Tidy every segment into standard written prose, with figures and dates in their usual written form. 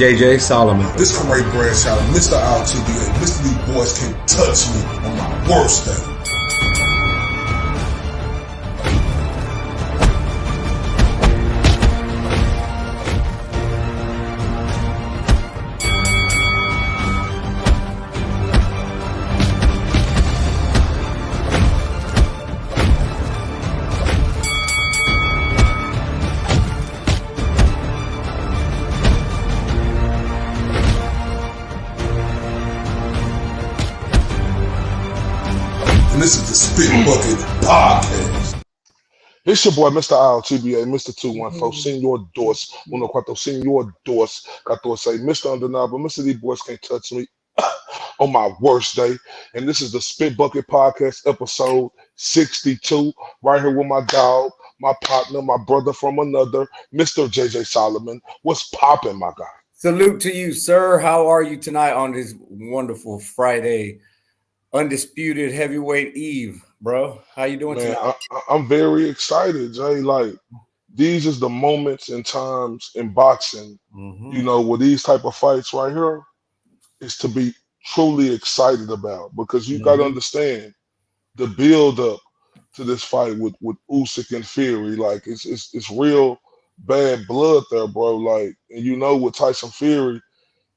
JJ Solomon. This Ray Bradshaw, Mr. IOTBA. Mr. These boys can't touch me on my worst day. And this is the Spit Bucket Podcast. It's your boy, Mr. IOTBA, Mr. 214, Senor Dos, Uno Cuatro, Senor Dos, Catorce, Mr. Undeniable, Mr. These boys can't touch me on my worst day. And this is the Spit Bucket Podcast, episode 62, right here with my dog, my partner, my brother from another, Mr. JJ Solomon. What's popping, my guy? Salute to you, sir. How are you tonight on this wonderful Friday? Undisputed heavyweight eve, bro. How you doing tonight? I'm very excited, Jay. Like, these is the moments and times in boxing, you know, with these type of fights right here, is to be truly excited about, because you got to understand the build up to this fight with Usyk and Fury. Like, it's real bad blood there, bro. Like, and you know, with Tyson Fury,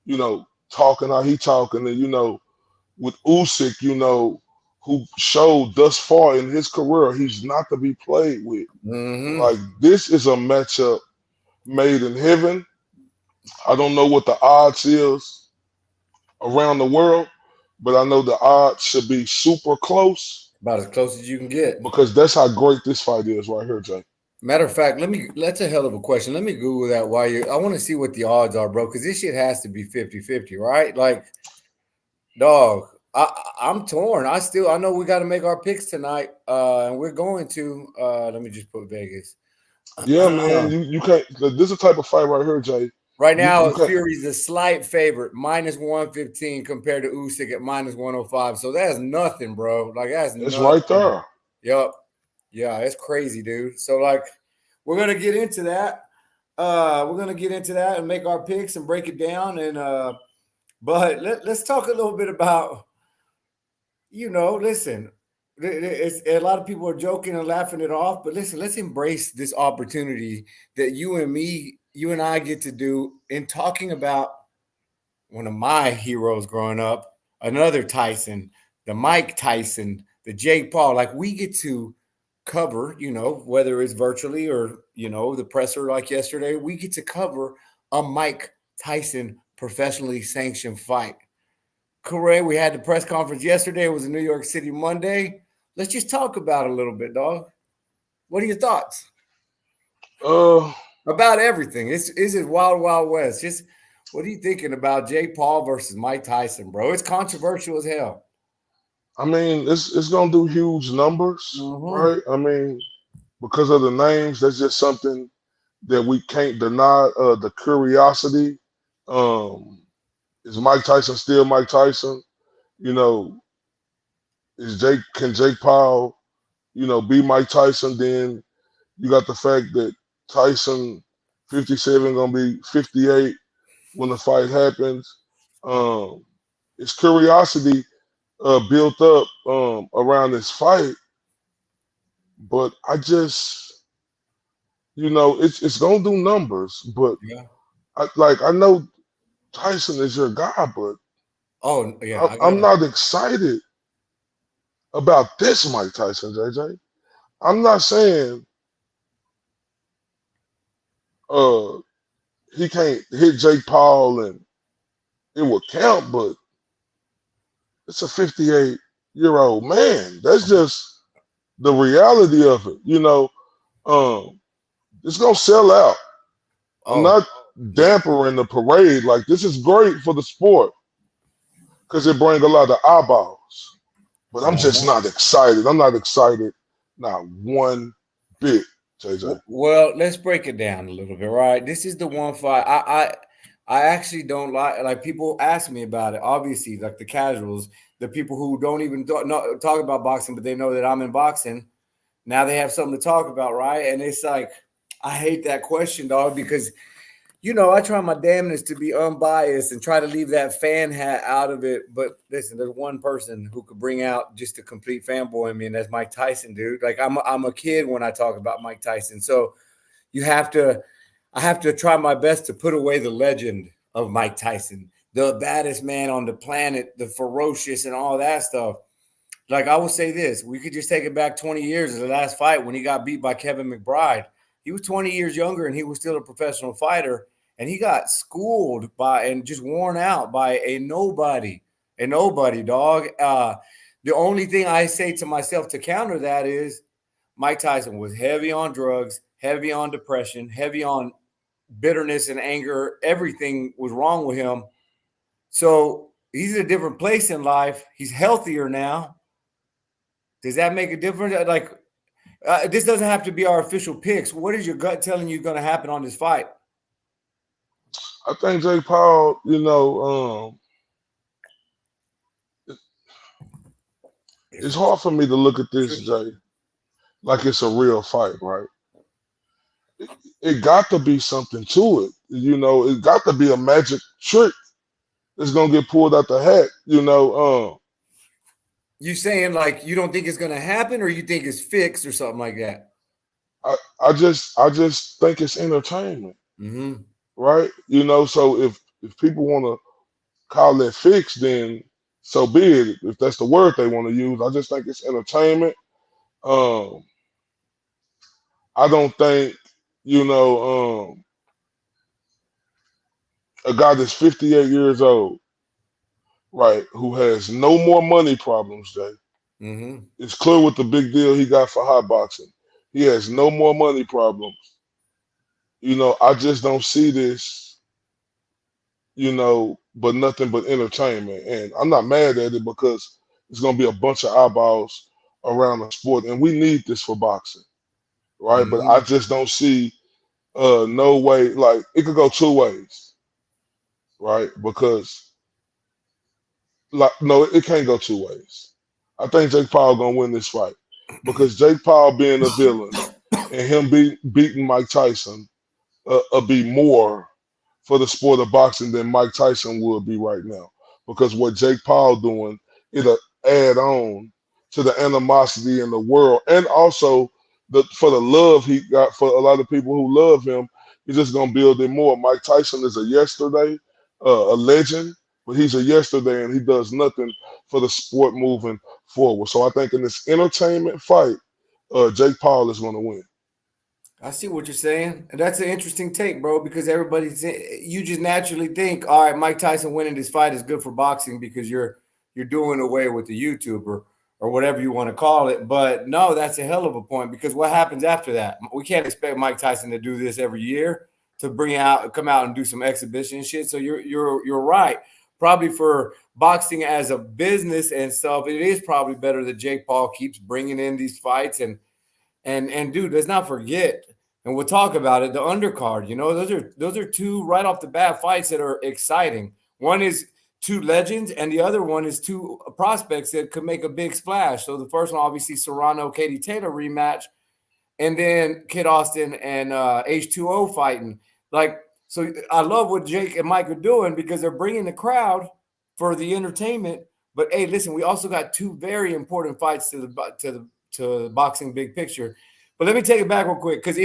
you know, talking how he talking, and you know, with Usyk, you know, who showed thus far in his career he's not to be played with. Like, this is a matchup made in heaven. I don't know what the odds is around the world, but I know the odds should be super close. About as close as you can get. Because that's how great this fight is right here, Jay. Matter of fact, that's a hell of a question. Let me Google that while I want to see what the odds are, bro, because this shit has to be 50-50, right? Like, dog, I'm torn. I know we got to make our picks tonight, and we're going to. Let me just put Vegas. Yeah, man, you can't. This is the type of fight right here, Jay. Right now, Fury's a slight favorite, -115 compared to Usyk at -105. So that's nothing, bro. Like, that's it's nothing. right there. Yep. Yeah, it's crazy, dude. So, like, we're gonna get into that. We're gonna get into that and make our picks and break it down. And but let's talk a little bit about, you know, listen. A lot of people are joking and laughing it off, but listen, let's embrace this opportunity that you and I get to do in talking about one of my heroes growing up, another Tyson, the Mike Tyson, the Jake Paul. Like, we get to cover, you know, whether it's virtually or, you know, the presser like yesterday, we get to cover a Mike Tyson professionally sanctioned fight. Correct. We had the press conference yesterday. It was in New York City Monday. Let's just talk about it a little bit, dog. What are your thoughts? About everything. Is it wild, wild west? Just what are you thinking about Jake Paul versus Mike Tyson, bro? It's controversial as hell. I mean, it's gonna do huge numbers, right? I mean, because of the names, that's just something that we can't deny. The curiosity. Is Mike Tyson still Mike Tyson? You know, can Jake Paul, you know, be Mike Tyson? Then you got the fact that Tyson 57 gonna be 58 when the fight happens. It's curiosity built up around this fight, but I just, you know, it's gonna do numbers. But I know Tyson is your guy, but I'm not excited about this Mike Tyson, JJ. I'm not saying he can't hit Jake Paul and it will count, but it's a 58-year-old man. That's just the reality of it. You know, it's gonna sell out. I'm not dampering the parade. Like, this is great for the sport because it brings a lot of eyeballs. But I'm just not excited. I'm not excited, not one bit, JJ. Well, let's break it down a little bit, right? This is the one fight I actually don't like people ask me about it. Obviously, like the casuals, the people who don't even talk about boxing, but they know that I'm in boxing. Now they have something to talk about, right? And it's like, I hate that question, dog, because I try my damnedest to be unbiased and try to leave that fan hat out of it. But listen, there's one person who could bring out just a complete fanboy in me, and that's Mike Tyson, dude. Like I'm a kid when I talk about Mike Tyson. So I have to try my best to put away the legend of Mike Tyson, the baddest man on the planet, the ferocious and all that stuff. Like I will say this, we could just take it back 20 years to the last fight when he got beat by Kevin McBride. He was 20 years younger and he was still a professional fighter. And he got schooled by and just worn out by a nobody, dog. The only thing I say to myself to counter that is Mike Tyson was heavy on drugs, heavy on depression, heavy on bitterness and anger. Everything was wrong with him. So he's in a different place in life. He's healthier now. Does that make a difference? Like, this doesn't have to be our official picks. What is your gut telling you going to happen on this fight? I think Jake Paul, it's hard for me to look at this, Jay, like it's a real fight, right? It got to be something to it. It got to be a magic trick that's going to get pulled out the hat, You saying like you don't think it's going to happen or you think it's fixed or something like that? I just think it's entertainment, right? So if people want to call it fixed, then so be it. If that's the word they want to use, I just think it's entertainment. I don't think a guy that's 58 years old, right, who has no more money problems, Jay. It's clear what the big deal he got for hot boxing. He has no more money problems. I just don't see this, but nothing but entertainment. And I'm not mad at it because it's going to be a bunch of eyeballs around the sport. And we need this for boxing, right? But I just don't see no way. Like, it could go two ways, right? Because, no, it can't go two ways. I think Jake Paul going to win this fight because Jake Paul being a villain and him beating Mike Tyson be more for the sport of boxing than Mike Tyson would be right now. Because what Jake Paul doing, it'll add on to the animosity in the world. And also for the love he got for a lot of people who love him, he's just going to build it more. Mike Tyson is a yesterday, a legend, but he's a yesterday and he does nothing for the sport moving forward. So I think in this entertainment fight, Jake Paul is going to win. I see what you're saying. And that's an interesting take, bro, because you just naturally think, all right, Mike Tyson winning this fight is good for boxing because you're doing away with the YouTuber or whatever you want to call it. But no, that's a hell of a point because what happens after that? We can't expect Mike Tyson to do this every year to come out and do some exhibition shit. So you're right. Probably for boxing as a business and stuff, it is probably better that Jake Paul keeps bringing in these fights and dude, let's not forget, and we'll talk about it, the undercard. Those are two right off the bat fights that are exciting. One is two legends, and the other one is two prospects that could make a big splash. So the first one, obviously, Serrano, Katie Taylor rematch, and then Kid Austin and H2O fighting. Like, so I love what Jake and Mike are doing because they're bringing the crowd for the entertainment. But hey, listen, we also got two very important fights to the boxing big picture. But let me take it back real quick because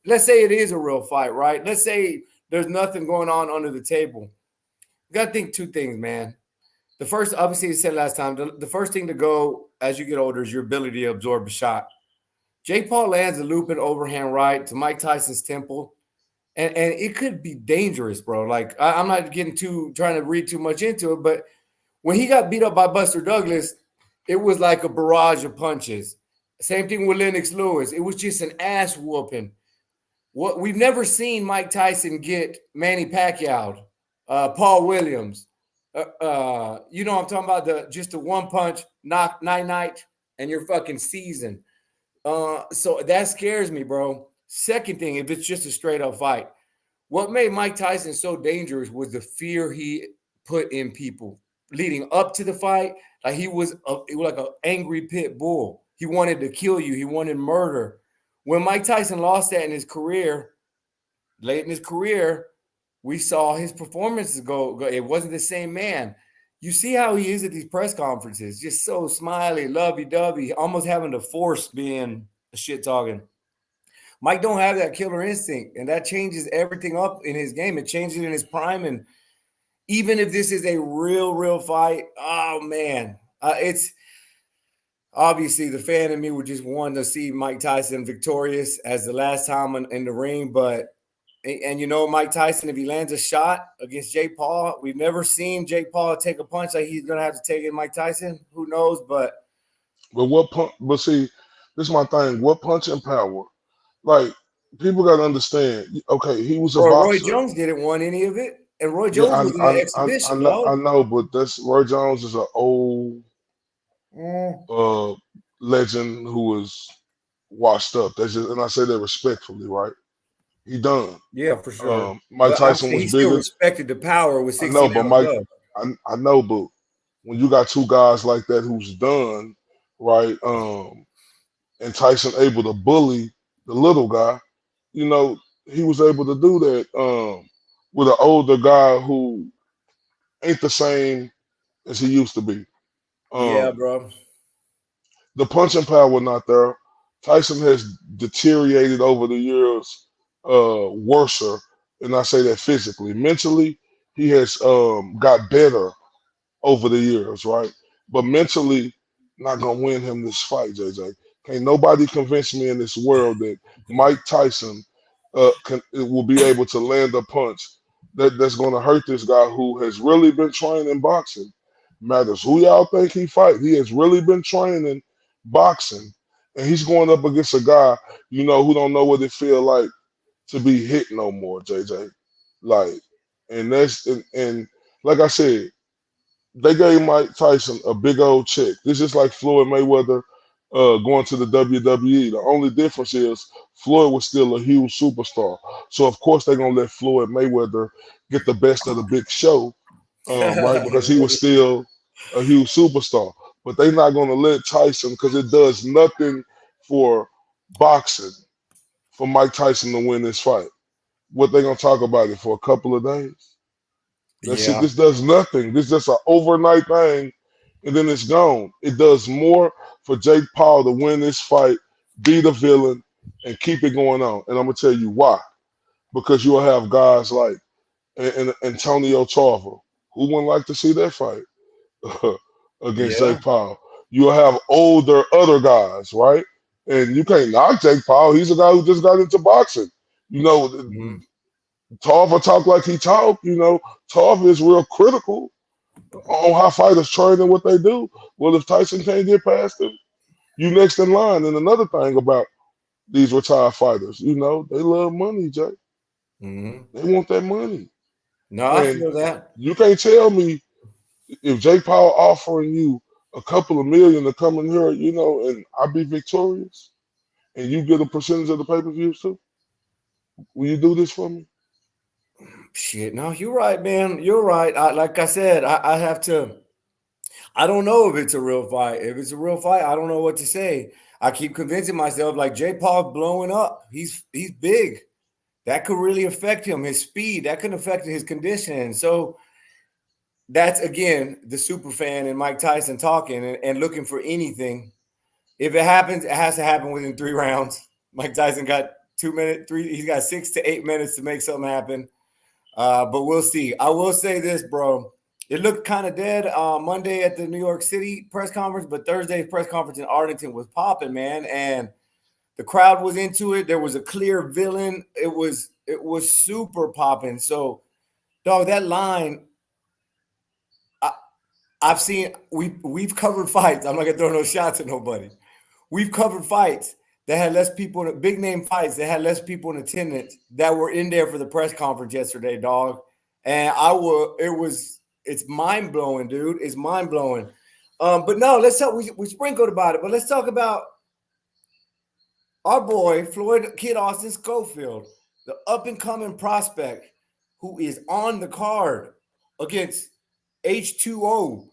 let's say it is a real fight, right? Let's say there's nothing going on under the table. You got to think two things, man. The first, obviously, I said last time, the first thing to go as you get older is your ability to absorb a shot. Jake Paul lands a looping overhand right to Mike Tyson's temple, and it could be dangerous, bro. Like, I'm not trying to read too much into it, but when he got beat up by Buster Douglas, it was like a barrage of punches. Same thing with Lennox Lewis. It was just an ass whooping. What we've never seen Mike Tyson get Manny Pacquiao, Paul Williams. You know what I'm talking about? Just the one punch, knock, night, and you're fucking seasoned. So that scares me, bro. Second thing, if it's just a straight up fight, what made Mike Tyson so dangerous was the fear he put in people leading up to the fight. Like it was like an angry pit bull. He wanted to kill you. He wanted murder. When Mike Tyson lost that in his career, late in his career, we saw his performances go. It wasn't the same man. You see how he is at these press conferences, just so smiley, lovey-dovey, almost having to force being a shit talking. Mike don't have that killer instinct, and that changes everything up in his game. It changes it in his prime, and even if this is a real fight, oh man, it's obviously the fan in me would just want to see Mike Tyson victorious as the last time in the ring, but. And you know, Mike Tyson, if he lands a shot against Jake Paul, we've never seen Jake Paul take a punch like he's gonna have to take in Mike Tyson. Who knows? But what punch? But see, this is my thing. What punching power? Like people got to understand. Okay, he was a bro, Roy boxer. Jones didn't want any of it, and Roy Yeah, Jones was in an exhibition, I dog. know, but that's Roy Jones is an old uh legend who was washed up. That's just, and I say that respectfully, right? He done. Yeah, for sure. Mike But I'm Tyson saying was he still bigger. respected the power with I know, 16 but ounce Mike, gloves. I know, but when you got two guys like that who's done, right? And Tyson able to bully the little guy, you know, he was able to do that with an older guy who ain't the same as he used to be. Yeah, Um, bro. the punching power not there. Tyson has deteriorated over the years, worser, and I say that physically. Mentally, he has got better over the years, right? But mentally, not gonna win him this fight, JJ. Can't nobody convince me in this world that Mike Tyson will be able to land a punch that's gonna hurt this guy who has really been training boxing. Matters who y'all think he fight. He has really been training boxing, and he's going up against a guy who don't know what it feel like to be hit no more, JJ. Like, and and like I said, they gave Mike Tyson a big old check. This is like Floyd Mayweather going to the WWE. The only difference is Floyd was still a huge superstar. So of course they're gonna let Floyd Mayweather get the best of the big show, right? Because he was still a huge superstar. But they're not gonna let Tyson because it does nothing for boxing for Mike Tyson to win this fight. What they gonna talk about it for a couple of days? That's it. Yeah. This does nothing. This is just an overnight thing, and then it's gone. It does more for Jake Paul to win this fight, be the villain, and keep it going on. And I'm gonna tell you why. Because you'll have guys like Antonio Tarver, who wouldn't like to see that fight against Yeah. Jake Paul. You'll have older other guys, right? And you can't knock Jake Paul. He's a guy who just got into boxing. You know, Mhm. Tarver talk like he talk. Tarver is real critical on how fighters train and what they do. Well, if Tyson can't get past him, you next in line. And another thing about these retired fighters, they love money, Jay. Mhm. They want that money. No, I And feel that. you can't tell me if Jake Paul offering you a couple of million to come in here, and I be victorious, and you get a percentage of the pay-per-views too. Will you do this for me? Shit, no, you're right, man. You're right. Like I said, I have to. I don't know if it's a real fight. If it's a real fight, I don't know what to say. I keep convincing myself like Jake Paul's blowing up. He's big. That could really affect him. His speed that can affect his condition. So that's again the super fan and Mike Tyson talking and looking for anything. If it happens, it has to happen within 3 rounds. Mike Tyson got 2 minutes, three. He's got 6 to 8 minutes to make something happen. But we'll see. I will say this, bro. It looked kind of dead Monday at the New York City press conference, but Thursday's press conference in Arlington was popping, man, and the crowd was into it. There was a clear villain. It was super popping. So, dog, that line. I've seen we've covered fights. I'm not gonna throw no shots at nobody. We've covered fights that had less people, big name fights that had less people in attendance that were in there for the press conference yesterday, dog. And it's mind blowing, dude. It's mind blowing. But no, let's talk. We sprinkled about it, but let's talk about our boy Floyd Kid Austin Schofield, the up and coming prospect who is on the card against H2O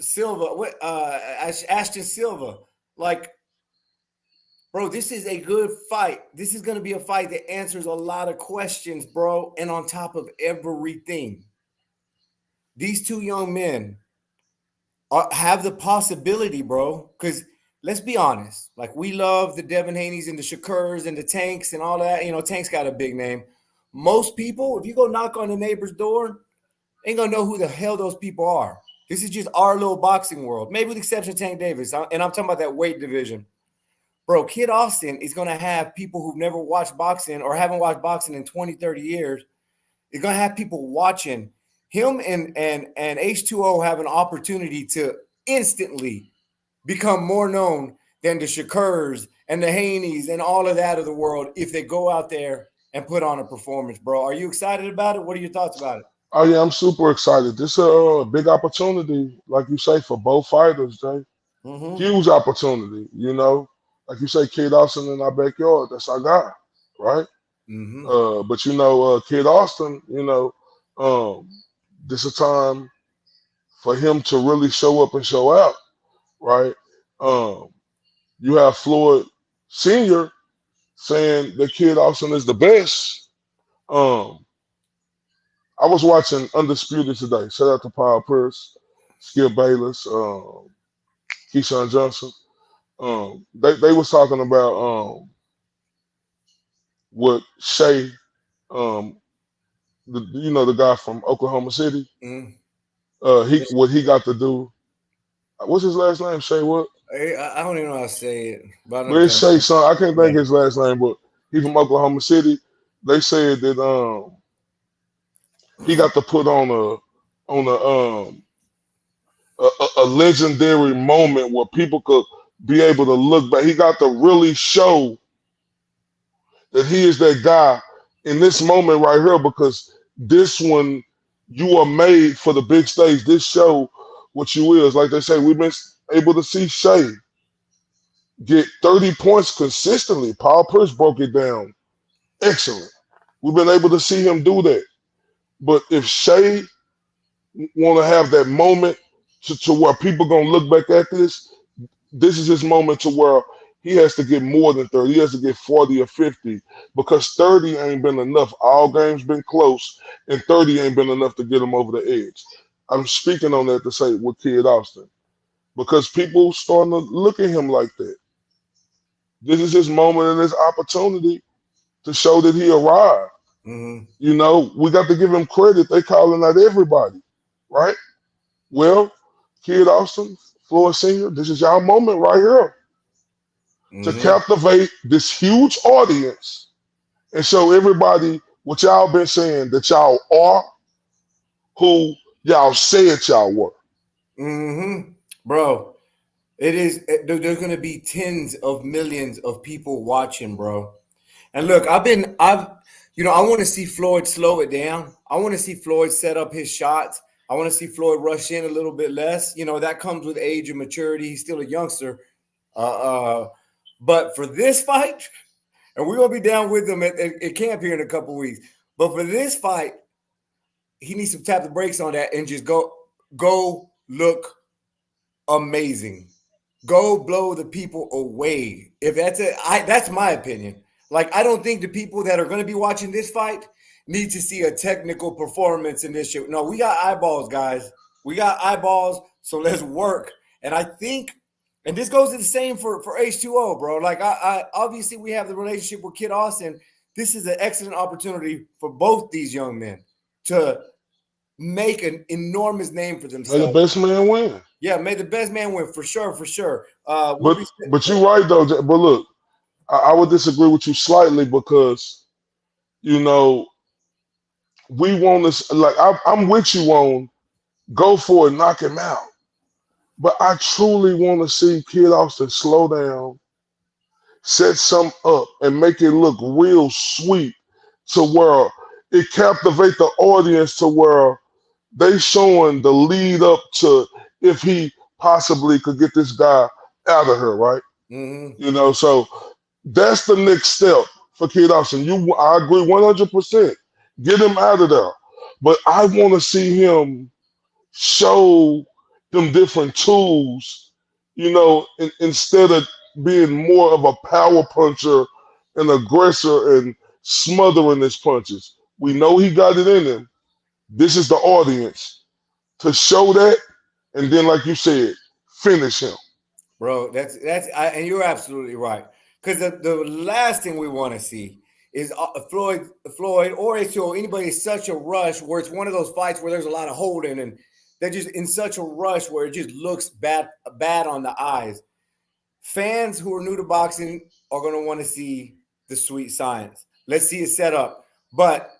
Silva, Ashton Silva. Like, Bro, this is a good fight. This is going to be a fight that answers a lot of questions, bro. And on top of everything, these two young men have the possibility, bro. Because let's be honest, like we love the Devin Haney's and the Shakurs and the Tanks and all that. You know, Tank's got a big name. Most people, if you go knock on the neighbor's door, ain't gonna know who the hell those people are. This is just our little boxing world, maybe with the exception of Tank Davis. And I'm talking about that weight division. Bro, Kid Austin is going to have people who've never watched boxing or haven't watched boxing in 20, 30 years. He's going to have people watching him and H2O have an opportunity to instantly become more known than the Shakurs and the Haneys and all of that of the world if they go out there and put on a performance, bro. Are you excited about it? What are your thoughts about it? Oh yeah, I'm super excited. This is a big opportunity, like you say, for both fighters, Jay. Huge opportunity, you know. Like you say, Kid Austin in our backyard, that's our guy, right? But you know, Kid Austin, you know, this is a time for him to really show up and show out, right? You have Floyd Sr. saying that Kid Austin is the best. I was watching Undisputed today. Shout out to Paul Pierce, Skip Bayless, Keyshawn Johnson. They was talking about what Shea, you know, the guy from Oklahoma City, what he got to do. What's his last name? Shea what? I don't even know how to say it. But it's Shea son. I can't think his last name, but he from Oklahoma City. They said that he got to put on a legendary moment where people could be able to look back. He got to really show that he is that guy in this moment right here, because this one, you are made for the big stage. This show what you is. Like they say, we've been able to see Shea get 30 points consistently. Paul Pierce broke it down. Excellent. We've been able to see him do that. But if Shea want to have that moment to where people going to look back at this is his moment to where he has to get more than 30. He has to get 40 or 50, because 30 ain't been enough. All games been close, and 30 ain't been enough to get him over the edge. I'm speaking on that to say with Kid Austin, because people starting to look at him like that. This is his moment and his opportunity to show that he arrived. You know, we got to give him credit. They calling out everybody, right? Well, Kid Austin, Floyd Sr., this is y'all moment right here to captivate this huge audience and show everybody what y'all been saying, that y'all are who y'all said y'all were. Bro, it is. There's going to be tens of millions of people watching, bro. And look, I want to see Floyd slow it down. I want to see Floyd set up his shots. I want to see Floyd rush in a little bit less. You know, that comes with age and maturity. He's still a youngster. But for this fight, and we're going to be down with him at camp here in a couple weeks. But for this fight, he needs to tap the brakes on that and just go look amazing. Go blow the people away. If that's my opinion. Like, I don't think the people that are going to be watching this fight need to see a technical performance in this shit. No, we got eyeballs, guys. We got eyeballs, so let's work. And I think, and this goes to the same for H2O, bro. Like, I obviously we have the relationship with Kid Austin. This is an excellent opportunity for both these young men to make an enormous name for themselves. May the best man win. Yeah, may the best man win, for sure, for sure. But you're right, though. But look, I would disagree with you slightly, because, you know, we want to, like, I'm with you on go for it, knock him out. But I truly want to see Kid Austin slow down, set some up, and make it look real sweet, to where it captivate the audience, to where they showing the lead up to if he possibly could get this guy out of here, right? You know, so that's the next step for Kid Austin. I agree 100%. Get him out of there. But I want to see him show them different tools, you know, instead of being more of a power puncher and aggressor and smothering his punches. We know he got it in him. This is the audience to show that, and then, like you said, finish him. Bro, and you're absolutely right. Because the last thing we want to see is Floyd or HO, anybody is such a rush where it's one of those fights where there's a lot of holding and they're just in such a rush where it just looks bad on the eyes. Fans who are new to boxing are going to want to see the sweet science. Let's see it set up. But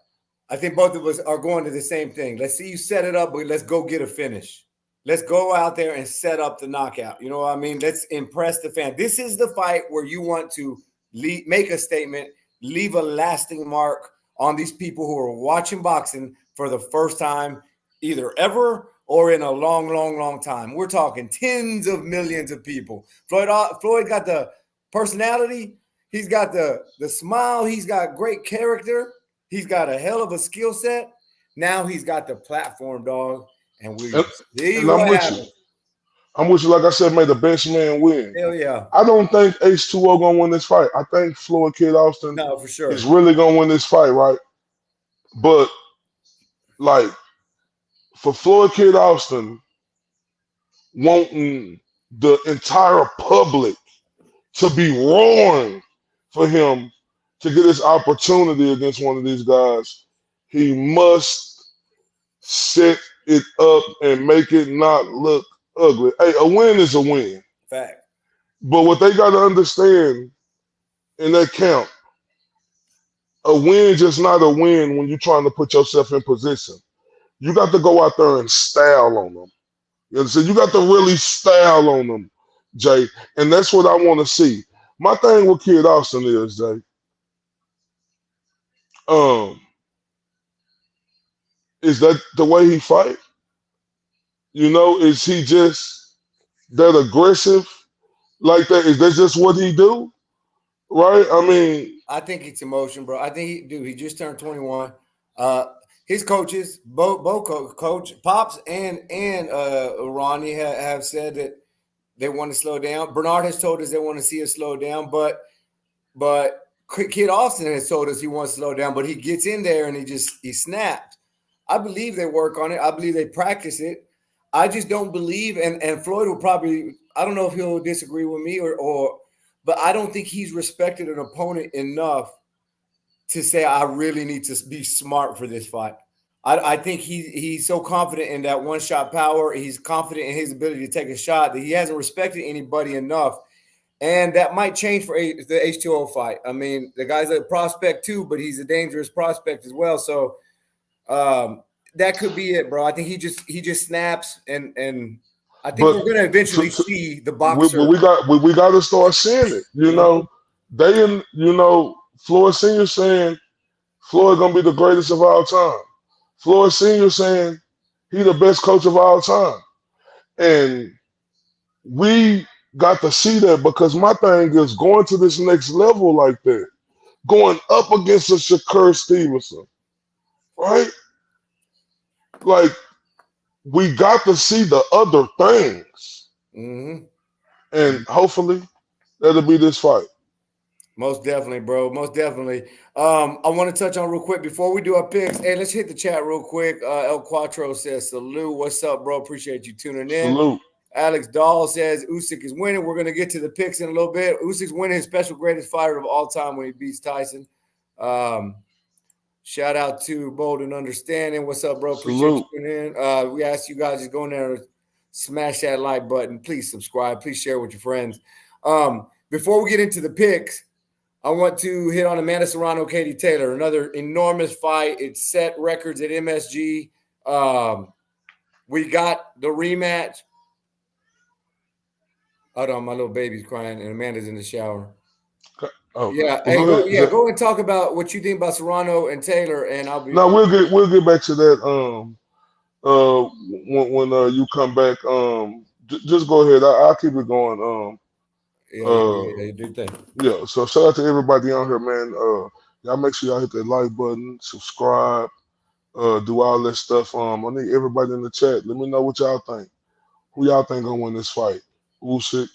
I think both of us are going to the same thing. Let's see you set it up, but let's go get a finish. Let's go out there and set up the knockout. You know what I mean? Let's impress the fan. This is the fight where you want to make a statement, leave a lasting mark on these people who are watching boxing for the first time, either ever or in a long, long, long time. We're talking tens of millions of people. Floyd got the personality. He's got the smile. He's got great character. He's got a hell of a skill set. Now he's got the platform, dog. And we see what happens. I'm with you. Like I said, may the best man win. Hell yeah. I don't think H2O gonna win this fight. I think Floyd Kid Austin for sure is really gonna win this fight, right? But like for Floyd Kid Austin wanting the entire public to be roaring for him to get his opportunity against one of these guys, he must set it up and make it not look ugly. Hey, a win is a win. Fact. But what they got to understand in that camp, a win just not a win when you're trying to put yourself in position. You got to go out there and style on them. You understand? You got to really style on them, Jay. And that's what I want to see. My thing with Kid Austin is, Jay, is that the way he fight? You know, is he just that aggressive like that? Is that just what he do? Right? I mean, I think it's emotion, bro. I think he just turned 21. His coaches, both coach Pops and Ronnie have said that they want to slow down. Bernard has told us they want to see us slow down, but Kid Austin has told us he wants to slow down, but he gets in there and he snaps. I believe they work on it. I believe they practice it. I just don't believe, and Floyd will probably, I don't know if he'll disagree with me but I don't think he's respected an opponent enough to say I really need to be smart for this fight. I think he's so confident in that one-shot power. He's confident in his ability to take a shot that he hasn't respected anybody enough. And that might change for the H2O fight. I mean, the guy's a prospect too, but he's a dangerous prospect as well. So that could be it, bro. I think he just snaps, and I think we're going to eventually see the boxer. We got to start seeing it. You know, Floyd Senior saying Floyd gonna be the greatest of all time. Floyd Senior saying he the best coach of all time, and we got to see that because my thing is going to this next level like that, going up against a Shakur Stevenson, right? Like, we got to see the other things. Mm-hmm. And hopefully that'll be this fight. Most definitely, bro. Most definitely. I want to touch on real quick before we do our picks. Hey, let's hit the chat real quick. El Quattro says, salute. What's up, bro? Appreciate you tuning in. Salute. Alex Dahl says Usyk is winning. We're going to get to the picks in a little bit. Usyk's winning his special greatest fighter of all time when he beats Tyson. Shout out to Bold and Understanding. What's up, bro? Appreciate you tuning in. We ask you guys to go in there and smash that like button. Please subscribe. Please share with your friends. Before we get into the picks, I want to hit on Amanda Serrano, Katie Taylor, another enormous fight. It set records at MSG. We got the rematch. Hold on, my little baby's crying, and Amanda's in the shower. Oh, yeah, hey, go and talk about what you think about Serrano and Taylor, and I'll be. No, we'll get back to that. When you come back, just go ahead. I'll keep it going. You do think. Yeah. So shout out to everybody on here, man. Y'all make sure y'all hit that like button, subscribe, do all that stuff. I need everybody in the chat. Let me know what y'all think. Who y'all think gonna win this fight? Usyk,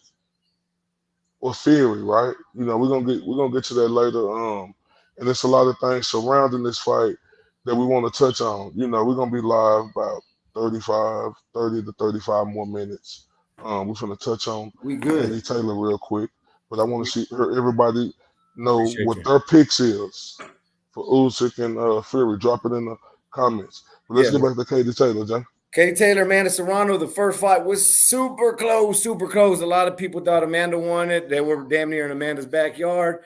or Fury, right? You know, we're gonna get to that later. And there's a lot of things surrounding this fight that we want to touch on. You know, we're gonna be live about 30 to 35 more minutes. We're gonna touch on We good. Katie Taylor real quick, but I want to see everybody know Appreciate what you. their picks is for Usyk and Fury. Drop it in the comments. But let's get back to Katie Taylor, Jay. Katie Taylor, Amanda Serrano, the first fight was super close, super close. A lot of people thought Amanda won it. They were damn near in Amanda's backyard.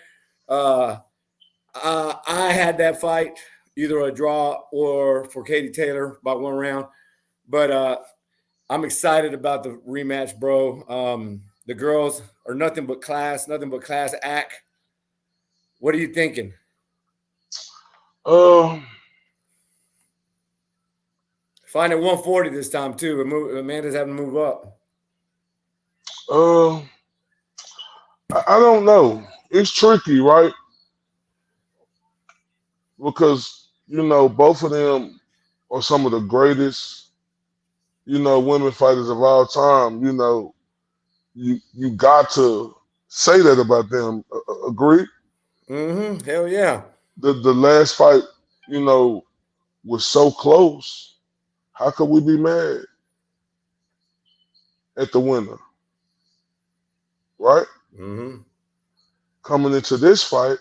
I had that fight, either a draw or for Katie Taylor by 1 round. But I'm excited about the rematch, bro. The girls are nothing but class act. What are you thinking? Fine at 140 this time too. Amanda's having to move up. I don't know. It's tricky, right? Because, you know, both of them are some of the greatest, you know, women fighters of all time. You know, you got to say that about them. Agree? Mm-hmm. Hell yeah. The last fight, you know, was so close. How could we be mad at the winner? Right? Mm-hmm. Coming into this fight,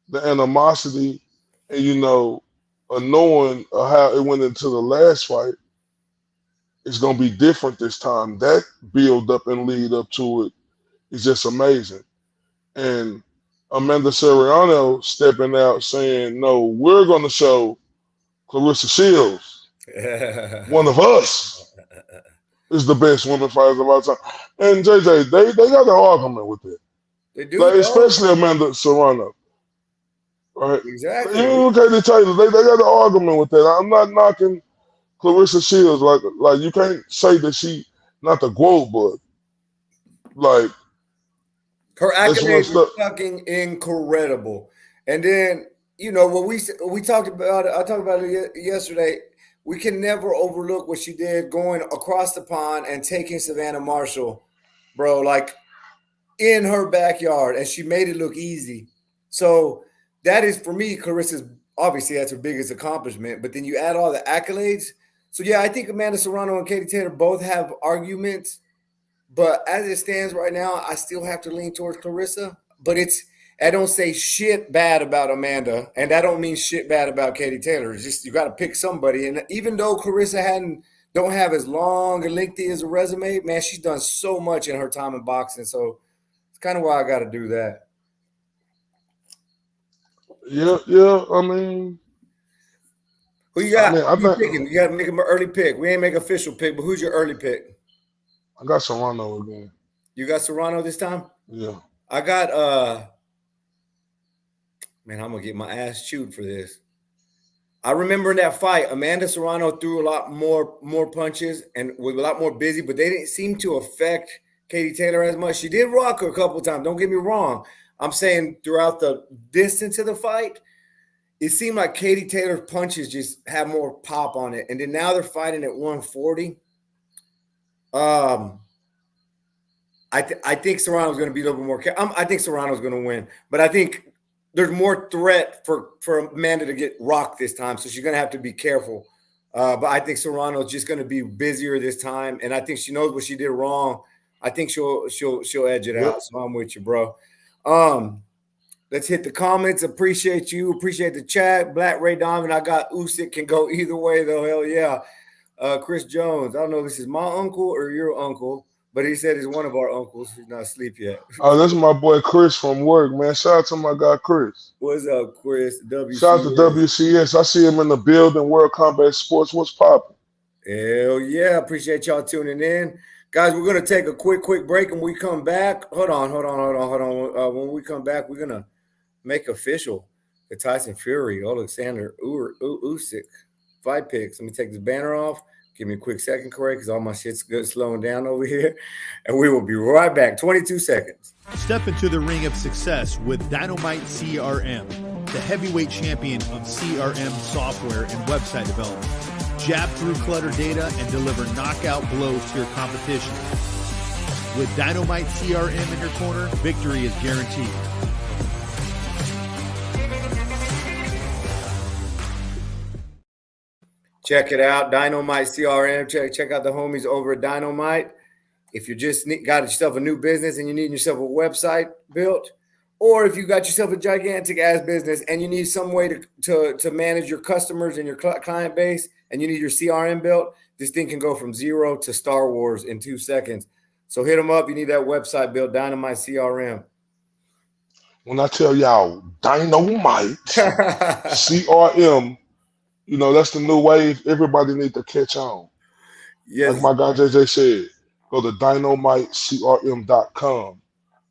the animosity and, you know, knowing how it went into the last fight, it's going to be different this time. That build up and lead up to it is just amazing. And Amanda Serrano stepping out saying, no, we're going to show Clarissa Shields, one of us, is the best women fighters of all time. And JJ, they got an argument with it. They do, like, especially Amanda Serrano. Right? Exactly. Even Katie Taylor, they got an argument with that. I'm not knocking Clarissa Shields. Like you can't say that she not the GOAT, but like her accolades are fucking incredible. And then, you know, what we talked about it, I talked about it yesterday. We can never overlook what she did going across the pond and taking Savannah Marshall, bro, like in her backyard, and she made it look easy. So that is, for me, Clarissa's, obviously that's her biggest accomplishment, but then you add all the accolades. So yeah, I think Amanda Serrano and Katie Taylor both have arguments, but as it stands right now, I still have to lean towards Clarissa. But I don't say shit bad about Amanda, and I don't mean shit bad about Katie Taylor. It's just you got to pick somebody. And even though Clarissa don't have as long and lengthy as a resume, man, she's done so much in her time in boxing. So it's kind of why I got to do that. Yeah. I mean, who you got? Who you picking? You got to make an early pick. We ain't make an official pick, but who's your early pick? I got Serrano again. You got Serrano this time? Yeah. I got man, I'm gonna get my ass chewed for this. I remember in that fight, Amanda Serrano threw a lot more punches and was a lot more busy, but they didn't seem to affect Katie Taylor as much. She did rock her a couple of times. Don't get me wrong. I'm saying throughout the distance of the fight, it seemed like Katie Taylor's punches just have more pop on it. And then now they're fighting at 140. I think Serrano's going to be a little bit more. I think Serrano's going to win, but I think there's more threat for Amanda to get rocked this time, so she's going to have to be careful. But I think Serrano's just going to be busier this time, and I think she knows what she did wrong. I think she'll edge it out. So I'm with you, bro. Let's hit the comments. Appreciate you. Appreciate the chat. Black Ray Diamond. I got Usyk, can go either way though. Hell yeah. Chris Jones. I don't know if this is my uncle or your uncle, but he said it's one of our uncles. He's not asleep yet. Oh, that's my boy Chris from work, man. Shout out to my guy Chris. What's up, Chris? WCS. Shout out to WCS. I see him in the building. World Combat Sports. What's popping? Hell yeah. Appreciate y'all tuning in. Guys, we're going to take a quick break, and we come back. Hold on. When we come back, we're going to make official the Tyson Fury, Oleksandr Usyk fight picks. Let me take this banner off. Give me a quick second, Corey, because all my shit's good slowing down over here. And we will be right back. 22 seconds. Step into the ring of success with Dynamite CRM, the heavyweight champion of CRM software and website development. Jab through clutter data and deliver knockout blows to your competition. With Dynamite CRM in your corner, victory is guaranteed. Check it out, Dynamite CRM. Check out the homies over at Dynamite. If you just got yourself a new business and you need yourself a website built, or if you got yourself a gigantic ass business and you need some way to manage your customers and your client base and you need your CRM built, this thing can go from 0 to Star Wars in 2 seconds. So hit them up. You need that website built, Dynamite CRM. When I tell y'all Dynamite CRM, you know, that's the new wave. Everybody need to catch on. Yes. Like my guy JJ said, go to dynamitecrm.com.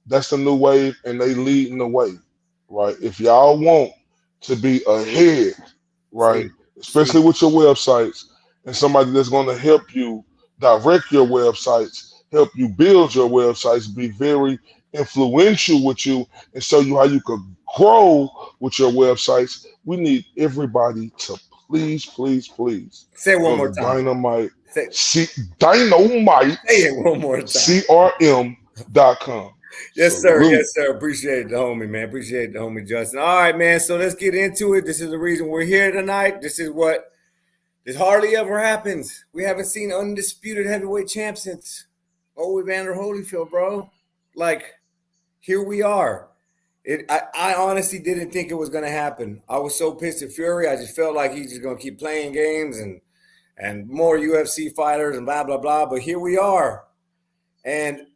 That's the new wave, and they leading the way, right? If y'all want to be ahead, right, especially with your websites, and somebody that's going to help you direct your websites, help you build your websites, be very influential with you, and show you how you could grow with your websites, we need everybody to please say it one go more to time. Dynamite Say it one more time. CRM.com. Yes, Salute. sir. Yes, sir. Appreciate the homie, man. Appreciate the homie, Justin. All right, man. So let's get into it. This is the reason we're here tonight. This hardly ever happens. We haven't seen undisputed heavyweight champ since Evander Holyfield, bro. Like, here we are. I honestly didn't think it was going to happen. I was so pissed at Fury. I just felt like he's just going to keep playing games and more UFC fighters and blah, blah, blah. But here we are. And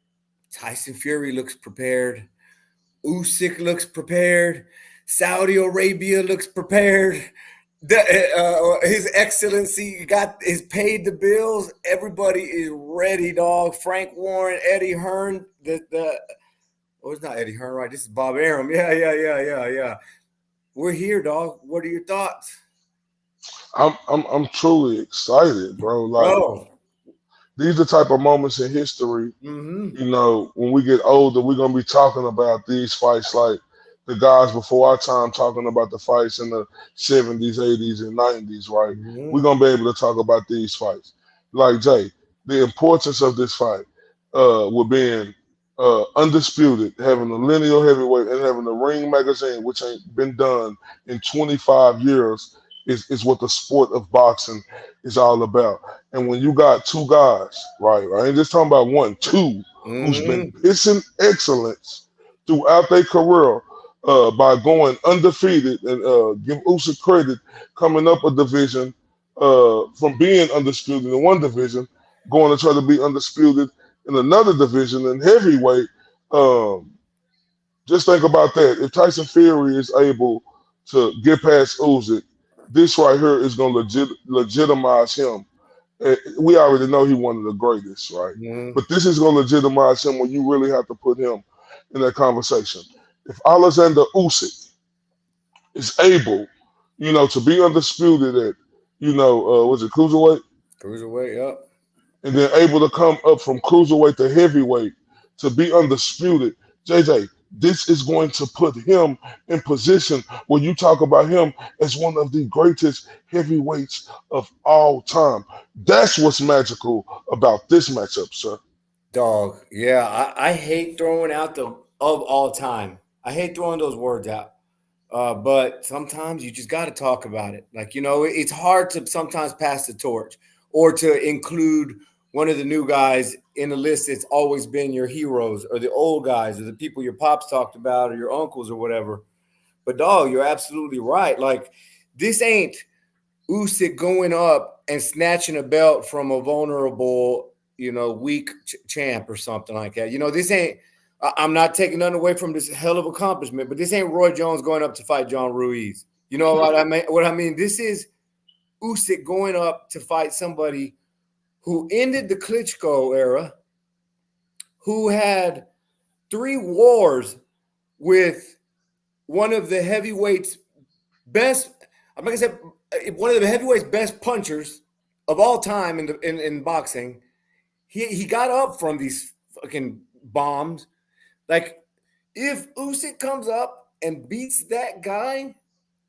Tyson Fury looks prepared. Usyk looks prepared. Saudi Arabia looks prepared. His Excellency is paid the bills. Everybody is ready, dog. Frank Warren, Eddie Hearn. It's not Eddie Hearn, right? This is Bob Arum. Yeah. We're here, dog. What are your thoughts? I'm truly excited, bro. Like, these are the type of moments in history. You know, when we get older, we're gonna be talking about these fights like the guys before our time, talking about the fights in the 70s, 80s, and 90s, right? We're gonna be able to talk about these fights. Like Jay, the importance of this fight, with being undisputed, having a lineal heavyweight and having a ring magazine, which ain't been done in 25 years, is what the sport of boxing is all about. And when you got two guys, right? I ain't just talking about one, two, who's been pissing excellence throughout their career by going undefeated, and give Usyk credit, coming up a division from being undisputed in one division, going to try to be undisputed in another division in heavyweight. Just think about that. If Tyson Fury is able to get past Usyk, this right here is going to legitimize him. We already know he's one of the greatest, right? But this is going to legitimize him when you really have to put him in that conversation. If Oleksandr Usyk is able, you know, to be undisputed at, you know, was it cruiserweight? Cruiserweight, yep. And then able to come up from cruiserweight to heavyweight to be undisputed, JJ, this is going to put him in position where you talk about him as one of the greatest heavyweights of all time. That's what's magical about this matchup, sir. Dog, yeah, I hate throwing out the of all time. I hate throwing those words out. But sometimes you just got to talk about it. Like, you know, it's hard to sometimes pass the torch or to include one of the new guys in a list that's always been your heroes, or the old guys, or the people your pops talked about, or your uncles or whatever. But dog, you're absolutely right. Like, this ain't Usyk going up and snatching a belt from a vulnerable, you know, weak champ or something like that. You know, this ain't, I'm not taking nothing away from this hell of accomplishment, but this ain't Roy Jones going up to fight John Ruiz. You know what I mean? What I mean, this is Usyk going up to fight somebody who ended the Klitschko era, who had 3 wars with one of the heavyweights' best, I'm not gonna say one of the heavyweights' best punchers of all time in boxing. He got up from these fucking bombs. Like, if Usyk comes up and beats that guy,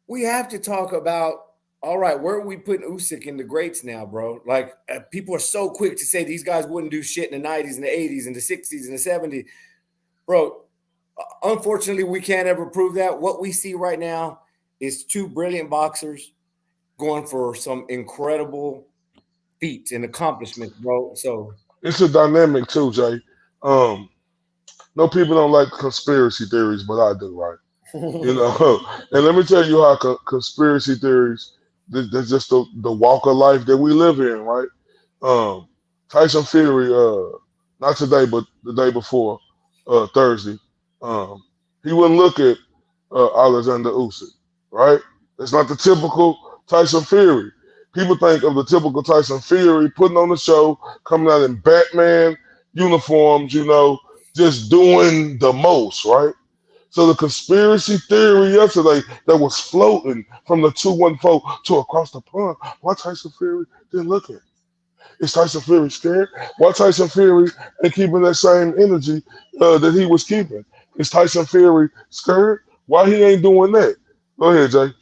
we have to talk about All right, where are we putting Usyk in the greats now, bro? Like people are so quick to say these guys wouldn't do shit in the 90s and the 80s and the 60s and the 70s. Bro, unfortunately, we can't ever prove that. What we see right now is two brilliant boxers going for some incredible feats and accomplishments, bro. So It's a dynamic too, Jay. Um, no, people don't like conspiracy theories, but I do, right? You know, and let me tell you how conspiracy theories, that's just the walk of life that we live in, right? Um, Tyson Fury, not today, but the day before, Thursday, um, he wouldn't look at Alexander Usyk, right? That's not the typical Tyson Fury. People think of the typical Tyson Fury putting on the show, coming out in Batman uniforms, you know, just doing the most, right? So the conspiracy theory yesterday that was floating from the 214 to across the pond, why Tyson Fury didn't look at it? Is Tyson Fury scared? Why Tyson Fury ain't keeping that same energy that he was keeping? Is Tyson Fury scared? Why he ain't doing that? Go ahead, Jay.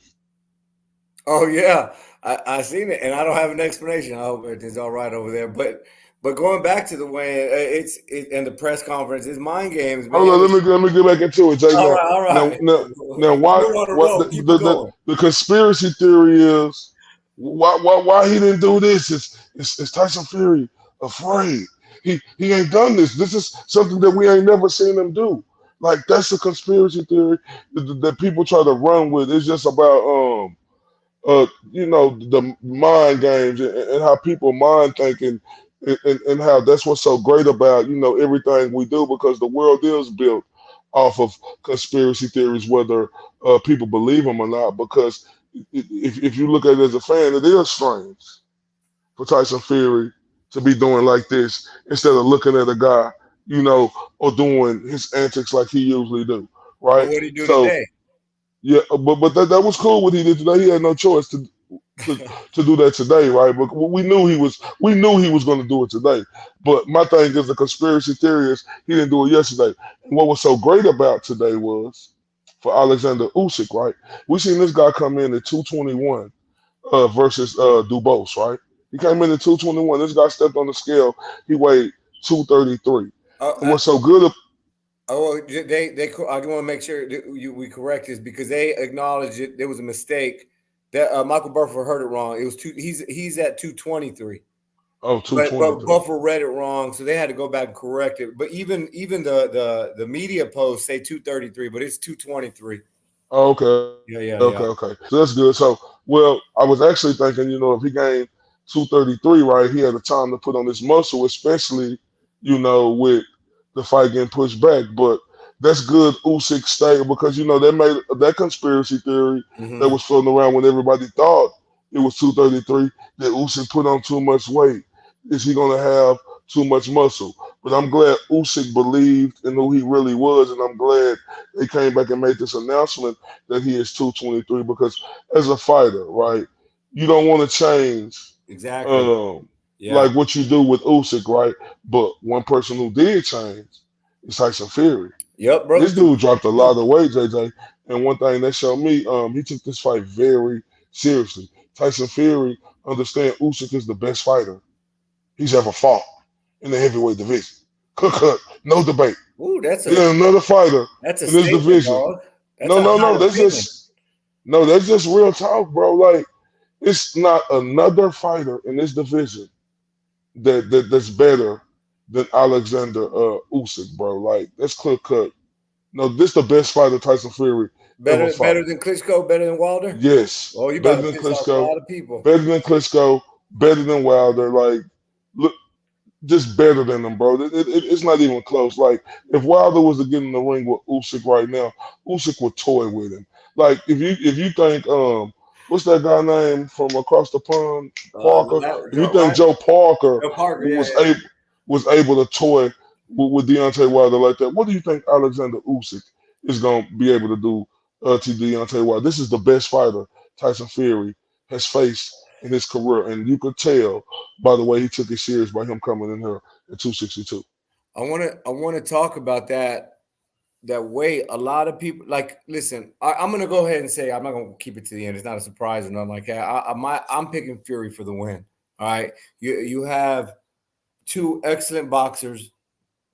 oh yeah, I seen it, and I don't have an explanation. I hope everything's all right over there. But going back to the way and the press conference, it's mind games, Hold man. on, let me get back into it, Jay. All right, all Now, right. now, now, why? You're on a What roll. Keep it going. the conspiracy theory is? Why he didn't do this? Is Tyson Fury afraid? He ain't done this. This is something that we ain't never seen him do. Like that's a conspiracy theory that people try to run with. It's just about you know, the mind games and how people mind thinking, and how that's what's so great about, you know, everything we do, because the world is built off of conspiracy theories, whether people believe them or not. Because if you look at it as a fan, it is strange for Tyson Fury to be doing like this instead of looking at a guy, you know, or doing his antics like he usually do, But right? what do you do So today? yeah, but that was cool what he did today. He had no choice to to do that today, right? But we knew he was going to do it today. But my thing is the conspiracy theory is he didn't do it yesterday. And what was so great about today was for Alexander Usyk, right? We seen this guy come in at 221 versus Dubose, right? He came in at 221. This guy stepped on the scale. He weighed 233. Oh, And what's so good? oh, they. I want to make sure that we correct this because they acknowledged it. There was a mistake. That Michael Buffer heard it wrong. It was two. He's at 223. Oh, But 223. Buffer read it wrong, so they had to go back and correct it. But even the media posts say 233, but it's 223. Oh, okay, Yeah, yeah, okay, yeah. okay. So that's good. So, well, I was actually thinking, you know, if he gained 233, right, he had the time to put on this muscle, especially, you know, with the fight getting pushed back. But that's good Usyk stay, because, you know, they made that conspiracy theory that Mm-hmm. was floating around when everybody thought it was 233, that Usyk put on too much weight. Is he going to have too much muscle? But I'm glad Usyk believed in who he really was, and I'm glad they came back and made this announcement that he is 223, because as a fighter, right, you don't want to change Exactly. um, Yeah. like what you do with Usyk, right? But one person who did change is Tyson Fury. Yep, brother. This dude dropped a lot of weight, JJ. And one thing that showed me, he took this fight very seriously. Tyson Fury understand Usyk is the best fighter he's ever fought in the heavyweight division. Cut, no debate. Ooh, There's another fighter that's a in this statement, division. dog. That's No, a no, high no. That's opinion. just no. That's just real talk, bro. Like it's not another fighter in this division that's better than Alexander Usyk, bro. Like that's clear cut. No, this the best fighter Tyson Fury ever fought. Better than Klitschko, better than Wilder. Yes, Oh, you about better to than piss off a Klitschko, lot of people. better than Klitschko, better than Wilder. Like, look, just better than them, bro. It's not even close. Like, if Wilder was to get in the ring with Usyk right now, Usyk would toy with him. Like, if you think what's that guy name from across the pond, Parker? If you think Right? Joe Parker Joe Parker, yeah, was able to toy with Deontay Wilder like that, what do you think Alexander Usyk is gonna be able to do to Deontay Wilder? This is the best fighter Tyson Fury has faced in his career, and you could tell by the way he took it serious by him coming in here at 262. I want to talk about that weight, a lot of people like. Listen, I'm gonna go ahead and say I'm not gonna keep it to the end. It's not a surprise or nothing like that. I'm picking Fury for the win. All right, you have two excellent boxers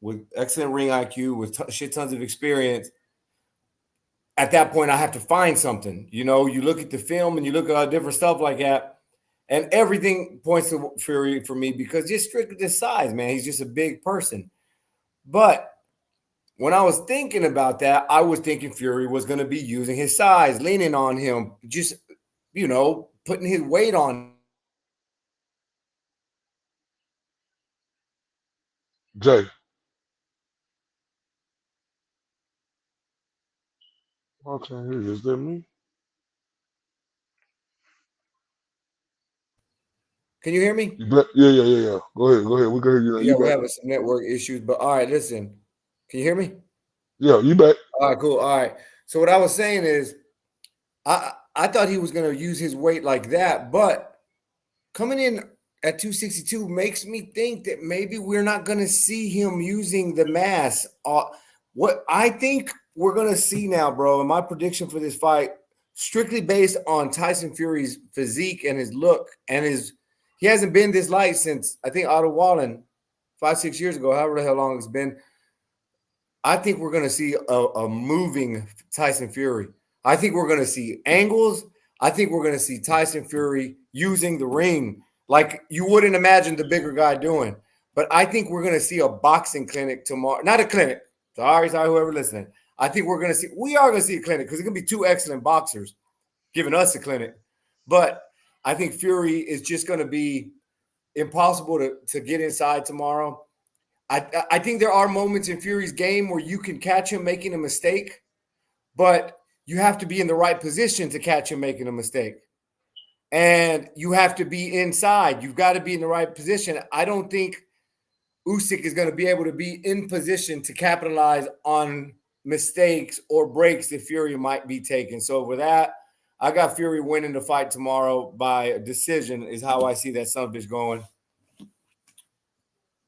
with excellent ring IQ, with shit tons of experience. At that point, I have to find something. You know, you look at the film and you look at all different stuff like that, and everything points to Fury for me because just strictly the size, man. He's just a big person. But when I was thinking about that, I was thinking Fury was going to be using his size, leaning on him, just, putting his weight on him. Jay. Okay, here it is. That me? Can you hear me? Yeah. Go ahead. We can hear you now. Yeah, You we're back? having some network issues, but all right, listen. Can you hear me? Yeah, you back? All right, cool. All right. So what I was saying is I thought he was going to use his weight like that, but coming in at 262 makes me think that maybe we're not going to see him using the mass. What I think we're going to see now, bro, and my prediction for this fight, strictly based on Tyson Fury's physique and his look and he hasn't been this light since I think Otto Wallen 5-6 years ago, however the hell long it's been. I think we're going to see a moving Tyson Fury. I think we're going to see angles. I think we're going to see Tyson Fury using the ring like you wouldn't imagine the bigger guy doing. But I think we're going to see a boxing clinic tomorrow. Not a clinic. Sorry, whoever listening. I think we are going to see a clinic because it's going to be two excellent boxers giving us a clinic. But I think Fury is just going to be impossible to get inside tomorrow. I think there are moments in Fury's game where you can catch him making a mistake, but you have to be in the right position to catch him making a mistake. And you have to be inside. You've got to be in the right position. I don't think Usyk is going to be able to be in position to capitalize on mistakes or breaks that Fury might be taking. So with that, I got Fury winning the fight tomorrow by a decision is how I see that son of a bitch going.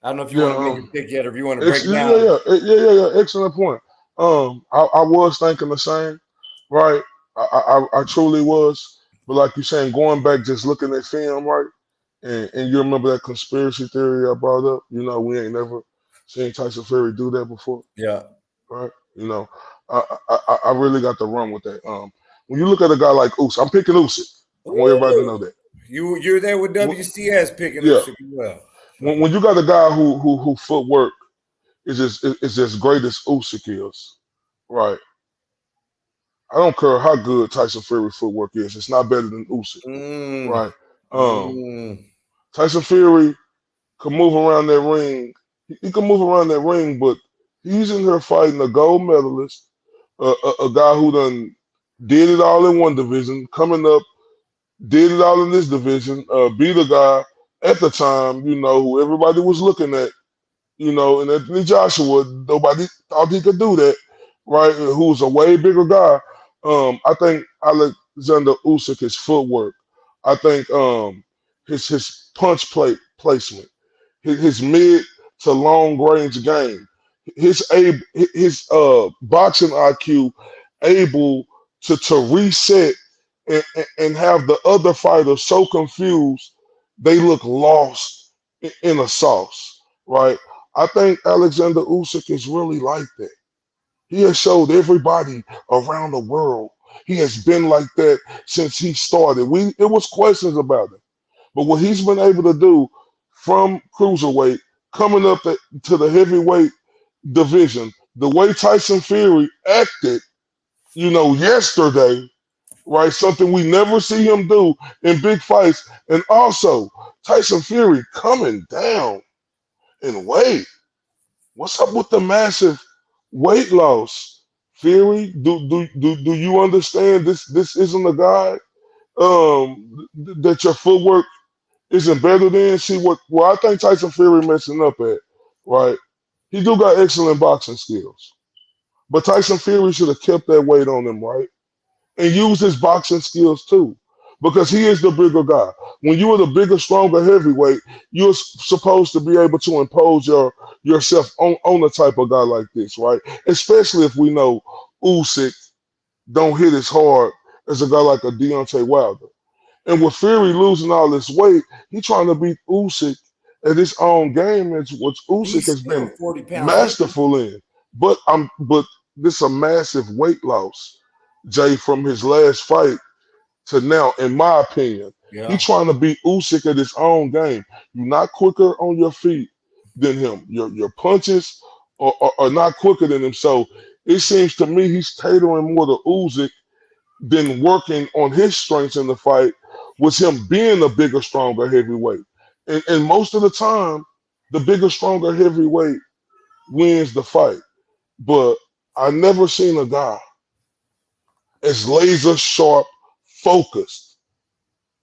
I don't know if you want to Yeah. make a pick yet or if you want to break it down. Yeah. Excellent point. I was thinking the same, right? I truly was. But like you're saying, going back, just looking at film, right? And you remember that conspiracy theory I brought up? You know, we ain't never seen Tyson Fury do that before, Yeah. right? You know, I really got to run with that. When you look at a guy like Usyk, I'm picking Usyk. I want everybody to know Ooh. that. You're there with When- WCS picking Yeah, Usyk as well. when you got a guy who footwork is as great as Usyk is, right? I don't care how good Tyson Fury footwork is. It's not better than Usyk, Mm, right? Um, mm. Tyson Fury can move around that ring. He can move around that ring, but he's in here fighting a gold medalist, a guy who done did it all in one division, coming up, did it all in this division, beat a guy at the time, who everybody was looking at, and Anthony Joshua, nobody thought he could do that, right? Who's a way bigger guy. I think Alexander Usyk, his footwork. I think his punch plate placement, his mid to long range game, his boxing IQ, able to reset and have the other fighter so confused they look lost in a sauce, right? I think Alexander Usyk is really like that. He has showed everybody around the world he has been like that since he started. It was questions about him, but what he's been able to do from cruiserweight coming up to the heavyweight division, the way Tyson Fury acted, yesterday, right? Something we never see him do in big fights, and also Tyson Fury coming down in weight. What's up with the massive weight loss? Fury, do you understand this isn't a guy that your footwork isn't better than? See where I think Tyson Fury messing up at, right? He do got excellent boxing skills. But Tyson Fury should have kept that weight on him, right? And use his boxing skills too. because he is the bigger guy. When you are the bigger, stronger heavyweight, you're supposed to be able to impose yourself on a type of guy like this, right? Especially if we know Usyk don't hit as hard as a guy like a Deontay Wilder. And with Fury losing all this weight, he trying to beat Usyk at his own game, which Usyk He's has still been 40 pounds heavy. masterful in. But this a massive weight loss, Jay, from his last fight to now, in my opinion. Yeah. He's trying to beat Usyk at his own game. You're not quicker on your feet than him. Your punches are not quicker than him. So it seems to me he's catering more to Usyk than working on his strengths in the fight, was him being a bigger, stronger heavyweight. And most of the time, the bigger, stronger heavyweight wins the fight. But I never seen a guy as laser sharp, focused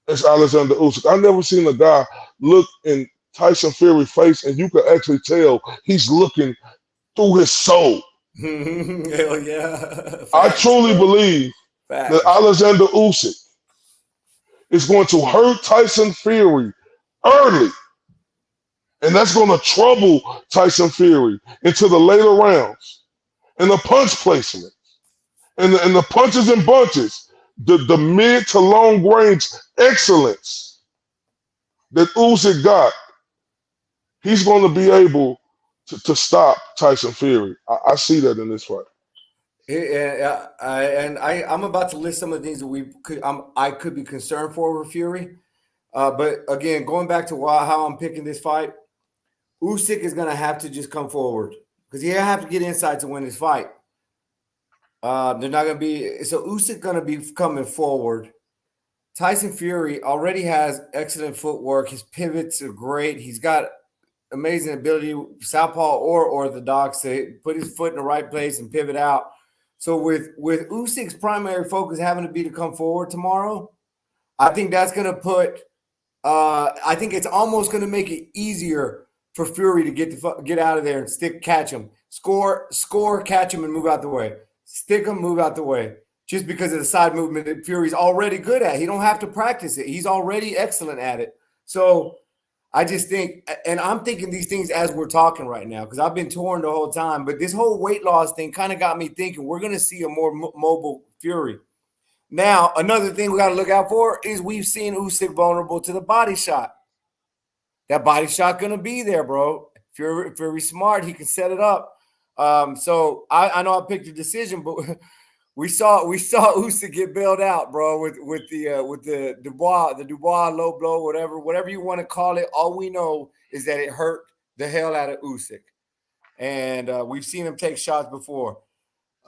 as Oleksandr Usyk. I never seen a guy look in Tyson Fury's face and you could actually tell he's looking through his soul. Hell yeah. I truly believe that Oleksandr Usyk is going to hurt Tyson Fury early. And that's going to trouble Tyson Fury into the later rounds. And the punch placement. And the punches and bunches. The mid to long range excellence that Usyk got. He's going to be able to stop Tyson Fury. I see that in this fight. I'm about to list some of the things that I could be concerned for with Fury. But again, going back to how I'm picking this fight, Usyk is going to have to just come forward because he'll have to get inside to win this fight. They're not going to be – so Usyk going to be coming forward. Tyson Fury already has excellent footwork. His pivots are great. He's got amazing ability, southpaw or orthodox, to put his foot in the right place and pivot out. So with Usyk's primary focus having to be to come forward tomorrow, I think that's going to put I think it's almost going to make it easier for Fury to get out of there and catch him. Score, catch him, and move out the way. Stick him, move out the way. Just because of the side movement that Fury's already good at. He don't have to practice it. He's already excellent at it. So I just think, and I'm thinking these things as we're talking right now because I've been torn the whole time, but this whole weight loss thing kind of got me thinking we're going to see a more mobile Fury. Now, another thing we got to look out for is we've seen Usyk vulnerable to the body shot. That body shot going to be there, bro. Fury's smart. He can set it up. So I know I picked a decision, but we saw Usyk get bailed out, bro, with the Dubois low blow, whatever you want to call it. All we know is that it hurt the hell out of Usyk, and we've seen him take shots before.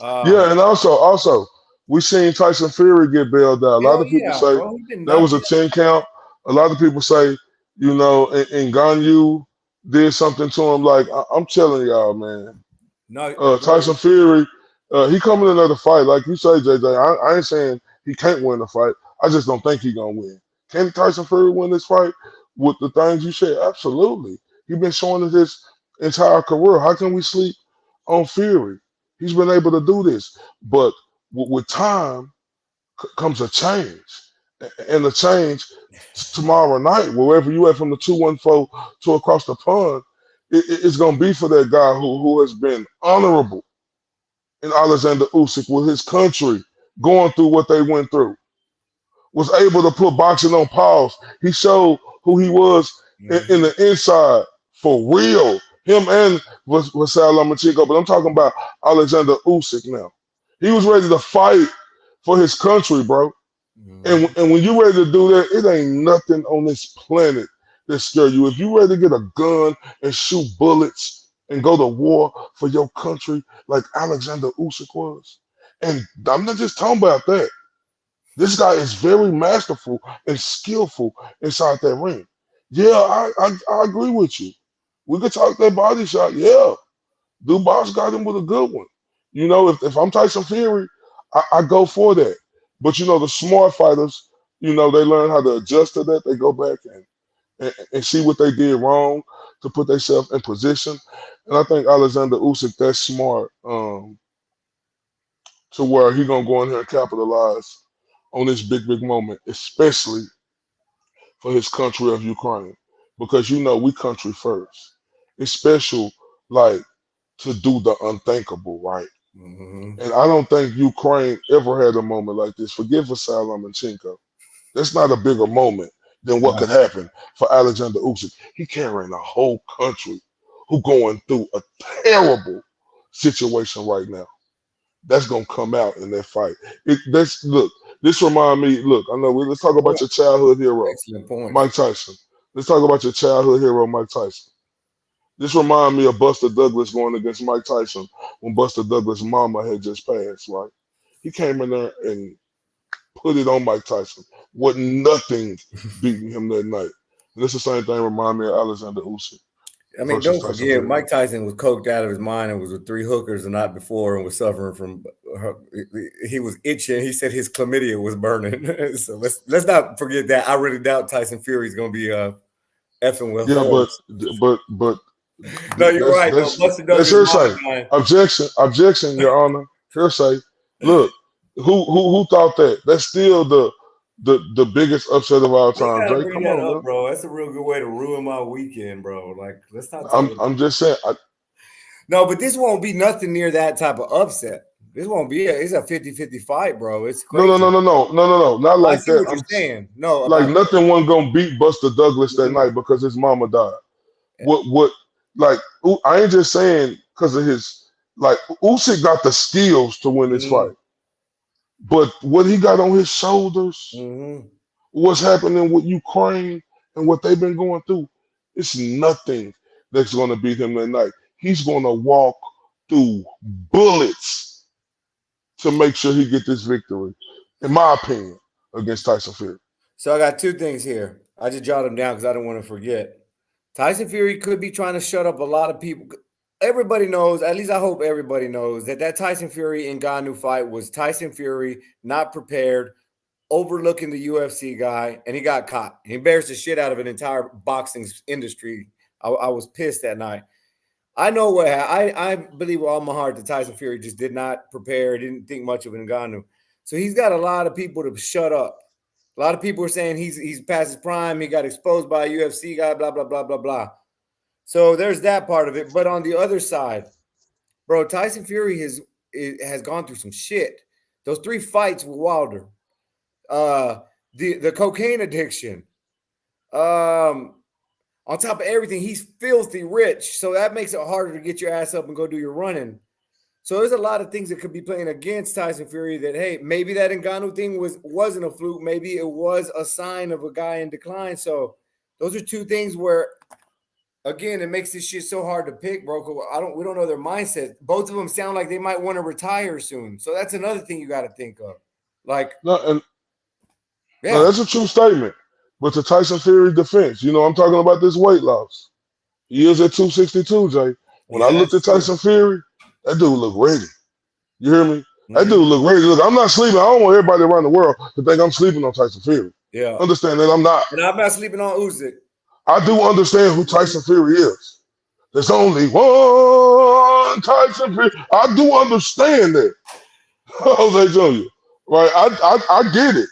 Yeah, and also we seen Tyson Fury get bailed out. A lot of people say that was a 10 count. A lot of people say, you know, Ngannou did something to him. Like I'm telling y'all, man. No, Tyson Fury, he coming in another fight. Like you say, JJ, I ain't saying he can't win the fight. I just don't think he's gonna win. Can Tyson Fury win this fight with the things you said? Absolutely. He's been showing it his entire career. How can we sleep on Fury? He's been able to do this. But with time comes a change. And the change tomorrow night, wherever you at from the 214 to across the pond, it's going to be for that guy who has been honorable in Oleksandr Usyk with his country going through what they went through. Was able to put boxing on pause. He showed who he was in the inside for real. Him and Vasily Lomachenko, but I'm talking about Oleksandr Usyk now. He was ready to fight for his country, bro. And when you're ready to do that, it ain't nothing on this planet that scare you. If you ready to get a gun and shoot bullets and go to war for your country like Oleksandr Usyk was, and I'm not just talking about that. This guy is very masterful and skillful inside that ring. Yeah, I agree with you. We could talk that body shot. Yeah, Dubois got him with a good one. You know, if I'm Tyson Fury, I go for that. But, you know, the smart fighters, you know, they learn how to adjust to that. They go back and see what they did wrong to put themselves in position. And I think Oleksandr Usyk, that's smart to where he going to go in here and capitalize on this big moment, especially for his country of Ukraine, because we country first. It's special, like, to do the unthinkable, right? Mm-hmm. And I don't think Ukraine ever had a moment like this. Forgive Vasily Lomachenko. That's not a bigger moment than what could happen for Oleksandr Usyk. He carrying a whole country who going through a terrible situation right now. That's gonna come out in that fight. This remind me. Look, I know. Let's talk about your childhood hero, Excellent points. Mike Tyson. Let's talk about your childhood hero, Mike Tyson. This remind me of Buster Douglas going against Mike Tyson when Buster Douglas' mama had just passed, right? He came in there and put it on Mike Tyson. Wasn't nothing beating him that night. And it's the same thing remind me of Oleksandr Usyk. I mean, don't forget, Mike Tyson was coked out of his mind and was with 3 hookers the night before and was suffering from. He was itching. He said his chlamydia was burning. So let's not forget that. I really doubt Tyson Fury is going to be effing with. Yeah, but no, you're right. That's hearsay. Objection, Your Honor. Hearsay. Look, who thought that? That's still the biggest upset of all time. Jay, come on, man. Bro. That's a real good way to ruin my weekend, bro. Like, let's not. I'm just saying. No, but this won't be nothing near that type of upset. This won't be. It's a 50-50 fight, bro. It's crazy. No. Not like that. What you're saying. No, like nothing wasn't gonna beat Buster Douglas that night because his mama died. Yeah. What? Like, I ain't just saying because of his. Like, Usyk got the skills to win this fight. But what he got on his shoulders, what's happening with Ukraine and what they've been going through, it's nothing that's going to beat him that night. He's going to walk through bullets to make sure he get this victory, in my opinion, against Tyson Fury. So I got 2 things here. I just jotted them down because I don't want to forget. Tyson Fury could be trying to shut up a lot of people. Everybody knows, at least I hope everybody knows, that Tyson Fury and Ngannou fight was Tyson Fury not prepared, overlooking the UFC guy, and he got caught. He embarrassed the shit out of an entire boxing industry. I was pissed that night. I know what I believe with all my heart that Tyson Fury just did not prepare, didn't think much of Ngannou. So he's got a lot of people to shut up. A lot of people are saying he's past his prime. He got exposed by a UFC guy, blah, blah, blah, blah, blah. So there's that part of it. But on the other side, bro, Tyson Fury has gone through some shit. Those 3 fights with Wilder, the cocaine addiction, on top of everything, he's filthy rich. So that makes it harder to get your ass up and go do your running. So there's a lot of things that could be playing against Tyson Fury that, hey, maybe that Ngannou thing wasn't a fluke. Maybe it was a sign of a guy in decline. So those are 2 things where, again, it makes this shit so hard to pick, bro. We don't know their mindset. Both of them sound like they might want to retire soon. So that's another thing you got to think of. Like, no, that's a true statement. But to Tyson Fury's defense, I'm talking about this weight loss. He is at 262, Jay. When I looked at Tyson Fury, that dude looked ready. You hear me? That dude look ready. Look, I'm not sleeping. I don't want everybody around the world to think I'm sleeping on Tyson Fury. Yeah. Understand that I'm not. And I'm not sleeping on Usyk. I do understand who Tyson Fury is. There's only one Tyson Fury. I do understand that. Jose Jr. Right? I get it.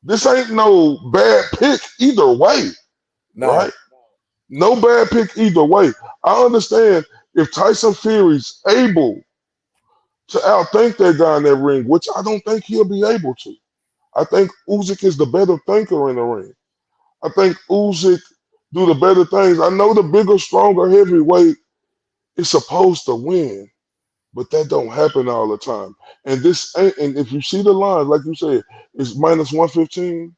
This ain't no bad pick either way. No. Right? No bad pick either way. I understand if Tyson Fury's able to outthink that guy in that ring, which I don't think he'll be able to. I think Usyk is the better thinker in the ring. I think Usyk do the better things. I know the bigger, stronger heavyweight is supposed to win, but that don't happen all the time. And if you see the line, like you said, it's minus 115.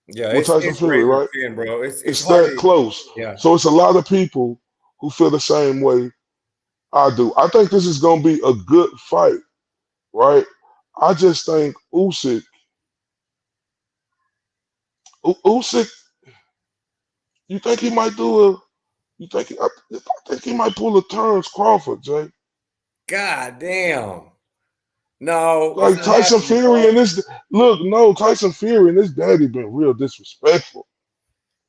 Yeah, with Tyson Fury, right? Bro. It's that close. Yeah. So it's a lot of people who feel the same way I do. I think this is going to be a good fight, right? I just think Usyk, you think he might I think he might pull a Terrence Crawford, Jay. God damn. No. Like Tyson Fury and this, Tyson Fury and his daddy been real disrespectful.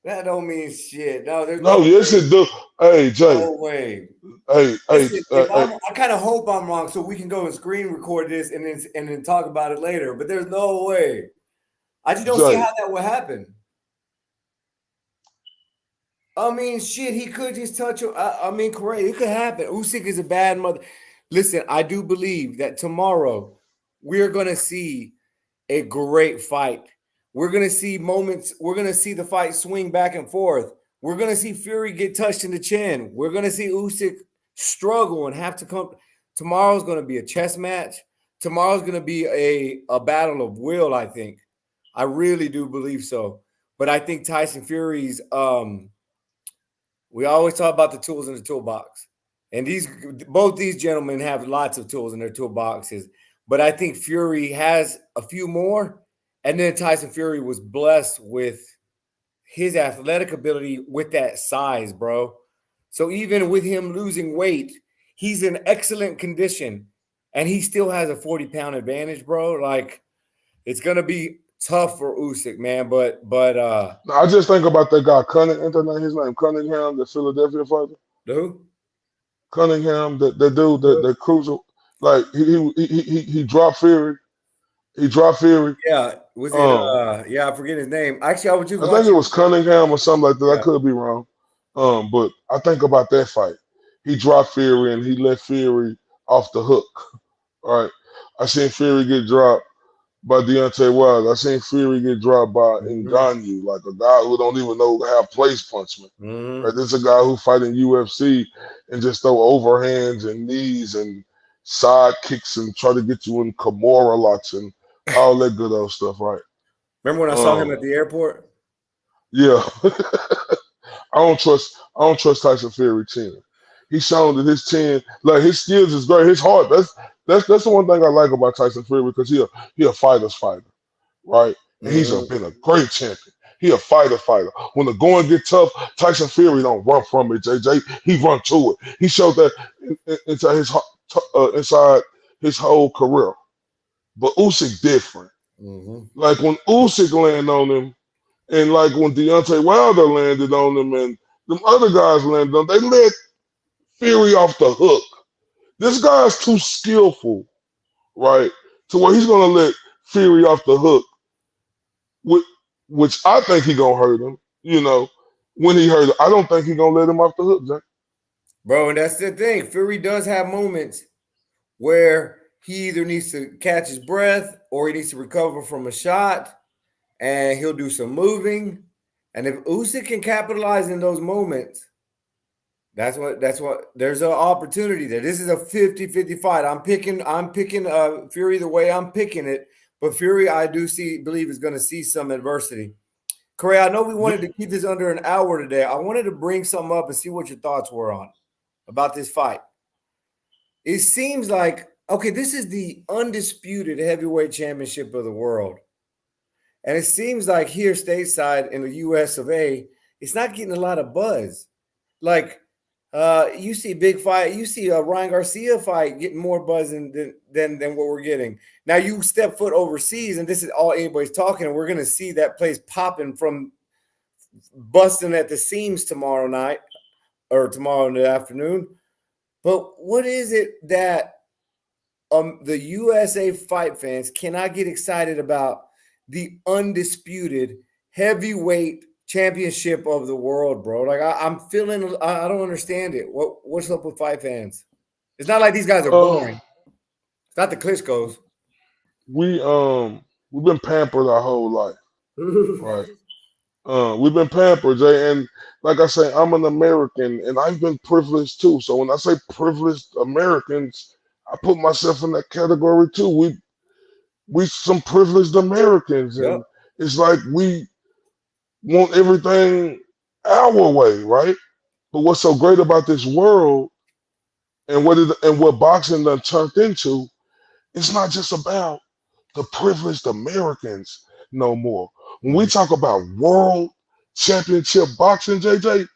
That don't mean shit. No, there's yes it do. Hey, Jay. No way. Hey, I kind of hope I'm wrong so we can go and screen record this and then talk about it later. But there's no way. I just don't see Jay, how that would happen. I mean, shit, he could just touch him. I mean, correct. It could happen. Usyk is a bad mother. Listen, I do believe that tomorrow we're going to see a great fight. We're going to see moments. We're going to see the fight swing back and forth. We're going to see Fury get touched in the chin. We're going to see Usyk struggle and have to come. Tomorrow's going to be a chess match. Tomorrow's going to be a battle of will, I think. I really do believe so. But I think Tyson Fury's we always talk about the tools in the toolbox. And both these gentlemen have lots of tools in their toolboxes. But I think Fury has a few more. And then Tyson Fury was blessed with his athletic ability with that size, bro. So even with him losing weight, he's in excellent condition. And he still has a 40-pound advantage, bro. Like, it's going to be tough for Usyk, man. But I just think about that guy Cunningham. His name Cunningham, the Philadelphia fighter. who? Cunningham, that dude, that cruiser, like he dropped Fury. He dropped Fury. Yeah, was it? Yeah, I forget his name. Actually, I was just I think it watching. was Cunningham or something like that. I Yeah. could be wrong. But I think about that fight. He dropped Fury and he let Fury off the hook. All right. I seen Fury get dropped by Deontay Wilder. I seen Fury get dropped by Ngannou, like a guy who don't even know how to place punchman. Right? This is a guy who fight in UFC and just throw overhands and knees and side kicks and try to get you in Kimura locks and all that good old stuff, right? Remember when I saw him at the airport? Yeah. I don't trust Tyson Fury 10. He's shown that his 10, like his skills is great. His heart, that's the one thing I like about Tyson Fury because he a fighter's fighter, right? And he's been a great champion. He a fighter. When the going get tough, Tyson Fury don't run from it, JJ. He run to it. He showed that inside his whole career. But Usyk different. Like when Usyk land on him, and like when Deontay Wilder landed on him, and them other guys landed on, they let Fury off the hook. This guy's too skillful, right? To where he's gonna let Fury off the hook, which I think he gonna hurt him. You know, when he hurt him, I don't think he gonna let him off the hook, Jack. Bro, and that's the thing. Fury does have moments where he either needs to catch his breath or he needs to recover from a shot, and he'll do some moving. And if Usyk can capitalize in those moments, that's what there's an opportunity there. This is a 50-50 fight. I'm picking Fury the way I'm picking it, but Fury I do believe is going to see some adversity. Corey, I know we wanted to keep this under an hour today. I wanted to bring something up and see what your thoughts were on about this fight. It seems like, okay, this is the undisputed heavyweight championship of the world. And it seems like here stateside in the US of A, it's not getting a lot of buzz. Like, you see a big fight, you see a Ryan Garcia fight getting more buzz than what we're getting. Now you step foot overseas, and this is all anybody's talking, and we're going to see that place popping from busting at the seams tomorrow night or tomorrow in the afternoon. But what is it that the USA fight fans cannot get excited about the undisputed heavyweight championship of the world, bro? Like I'm feeling, I don't understand it. What's up with fight fans? It's not like these guys are boring. It's not the Klitschko's. We've been pampered our whole life, right? We've been pampered, Jay, and like I say, I'm an American, and I've been privileged too. So when I say privileged Americans, I put myself in that category too. We some privileged Americans, and it's like we want everything our way, right? But what's so great about this world and what boxing done turned into, it's not just about the privileged Americans no more. When we talk about world championship boxing, JJ,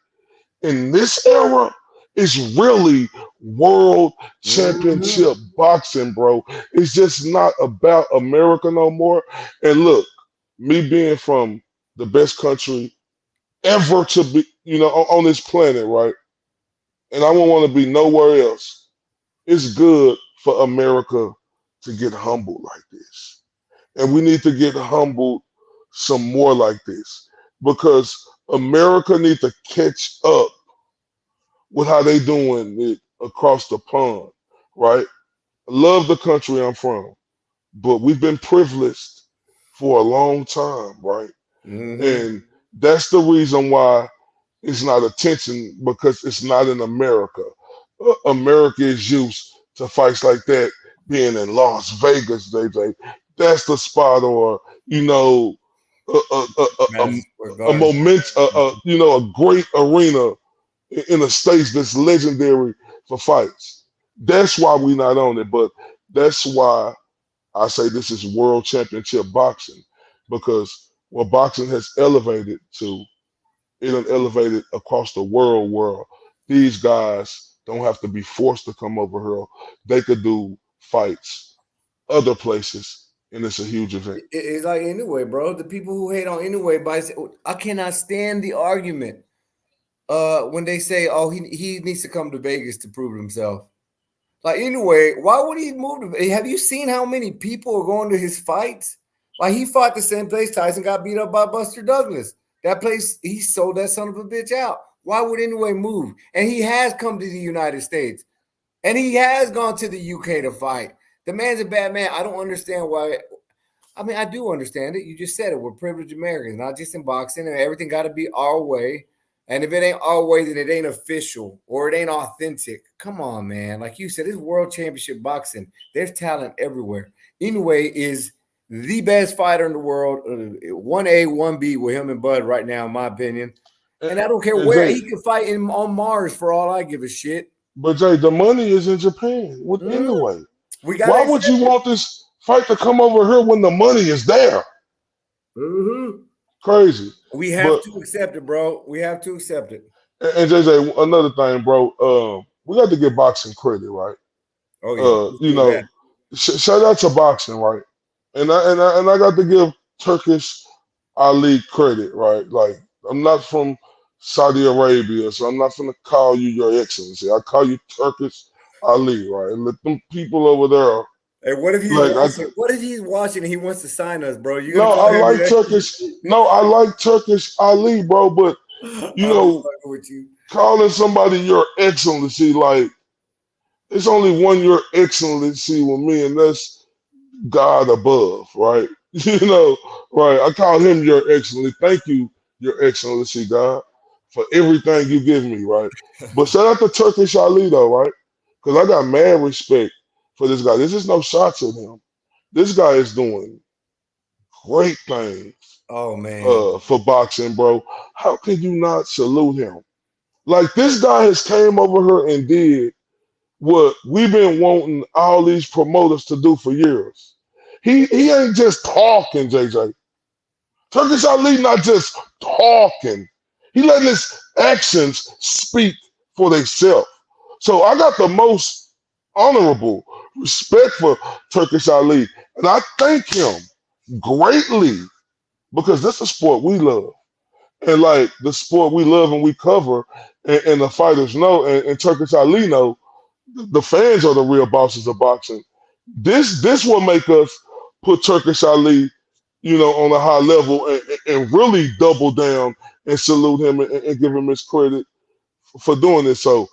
in this era, it's really world championship boxing, bro. It's just not about America no more. And look, me being from the best country ever to be, on this planet, right? And I won't want to be nowhere else. It's good for America to get humbled like this. And we need to get humbled some more like this because America needs to catch up with how they doing it across the pond, right? Love the country I'm from, but we've been privileged for a long time, right? Mm-hmm. And that's the reason why it's not attention because it's not in America. America is used to fights like that being in Las Vegas. That's the spot, or you know, a a a, a, Madison Square a Garden. moment, you know, a great arena in a state that's legendary for fights. That's why we not on it, but that's why I say this is world championship boxing because what boxing has elevated to, it done elevated across the world. These guys don't have to be forced to come over here. They could do fights other places, and it's a huge event. It's like anyway, bro. The people who hate on anyway, I cannot stand the argument when they say, "Oh, he needs to come to Vegas to prove himself." Like anyway, why would he move to? Have you seen how many people are going to his fights? Like he fought the same place Tyson got beat up by Buster Douglas. That place, he sold that son of a bitch out. Why would anyway move? And he has come to the United States, and he has gone to the UK to fight. The man's a bad man. I don't understand why. I mean, I do understand it. You just said it. We're privileged Americans, not just in boxing, and everything got to be our way. And if it ain't our way, then it ain't official or it ain't authentic. Come on, man. Like you said, it's world championship boxing. There's talent everywhere. Inoue is the best fighter in the world. 1A, 1B with him and Bud right now, in my opinion. And I don't care And where Jay, he can fight on Mars for all I give a shit. but Jay, the money is in Japan. What Mhm. anyway? We got to Why would accept you it. want this fight to come over here when the money is there? Mhm. Crazy. We have But to accept it, bro. We have to accept it. and JJ, another thing, bro. We got to get boxing credit, right? Oh, yeah. Let's You do that. know, shout out to boxing, right? And I got to give Turkish Ali credit, right? Like I'm not from Saudi Arabia, so I'm not gonna call you your excellency. I call you Turkish Ali, right? And let them people over there, Hey, what if he's like I watching? What if he's watching and he wants to sign us, bro? You gonna no, call I him like your Turkish. excellency? No, I like Turkish Ali, bro. But you I'm just know, fucking with you. calling somebody your excellency, like it's only one your excellency with me, and that's God above, right? You know, right? I call him your excellency. Thank you, your excellency, God, for everything you give me, right? But shout out to Turkish Ali though, right? Because I got mad respect for this guy. This is no shots at him. This guy is doing great things Oh man. for boxing, bro. How can you not salute him? Like this guy has came over here and did what we've been wanting all these promoters to do for years. He ain't just talking, JJ. Turkish Ali not just talking. He letting his actions speak for themselves. So I got the most honorable respect for Turkish Ali. And I thank him greatly because this is a sport we love. And like the sport we love and we cover, and the fighters know, and Turkish Ali know, the fans are the real bosses of boxing. This will make us put Turkish Ali, you know, on a high level and really double down and salute him and give him his credit for doing this. So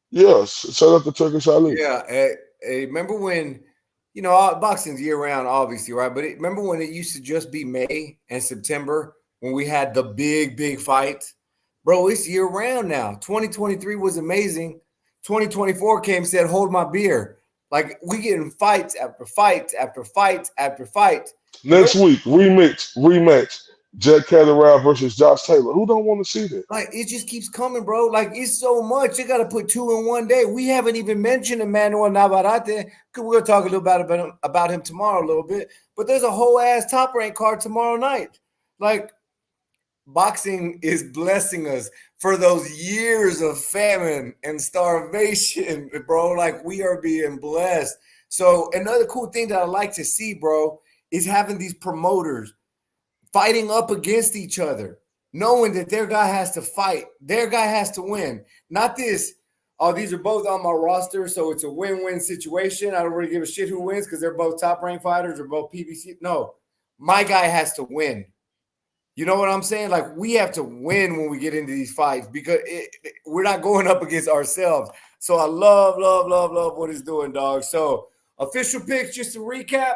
yes, shout out to Turkish Ali. Yeah. Remember when boxing's year round, obviously, right? But remember when it used to just be May and September when we had the big fights, bro? It's year round now. 2023 was amazing. 2024 came, said, "Hold my beer." Like we getting fights after fights after fights after fights. No. Next week, rematch. Jack Catterall versus Josh Taylor. Who don't want to see that? Like it just keeps coming, bro. Like it's so much. You got to put two in one day. We haven't even mentioned Emmanuel Navarrete. We're gonna talk a little about him tomorrow a little bit. But there's a whole ass top rank card tomorrow night. Like boxing is blessing us for those years of famine and starvation, bro. Like we are being blessed. So another cool thing that I like to see, bro, is having these promoters fighting up against each other, knowing that their guy has to fight, their guy has to win. Not this, oh, these are both on my roster, so it's a win-win situation. I don't really give a shit who wins because they're both top-ranked fighters or both PBC. No, my guy has to win. You know what I'm saying? Like, we have to win when we get into these fights because we're not going up against ourselves. So I love what he's doing, dog. So official picks, just to recap,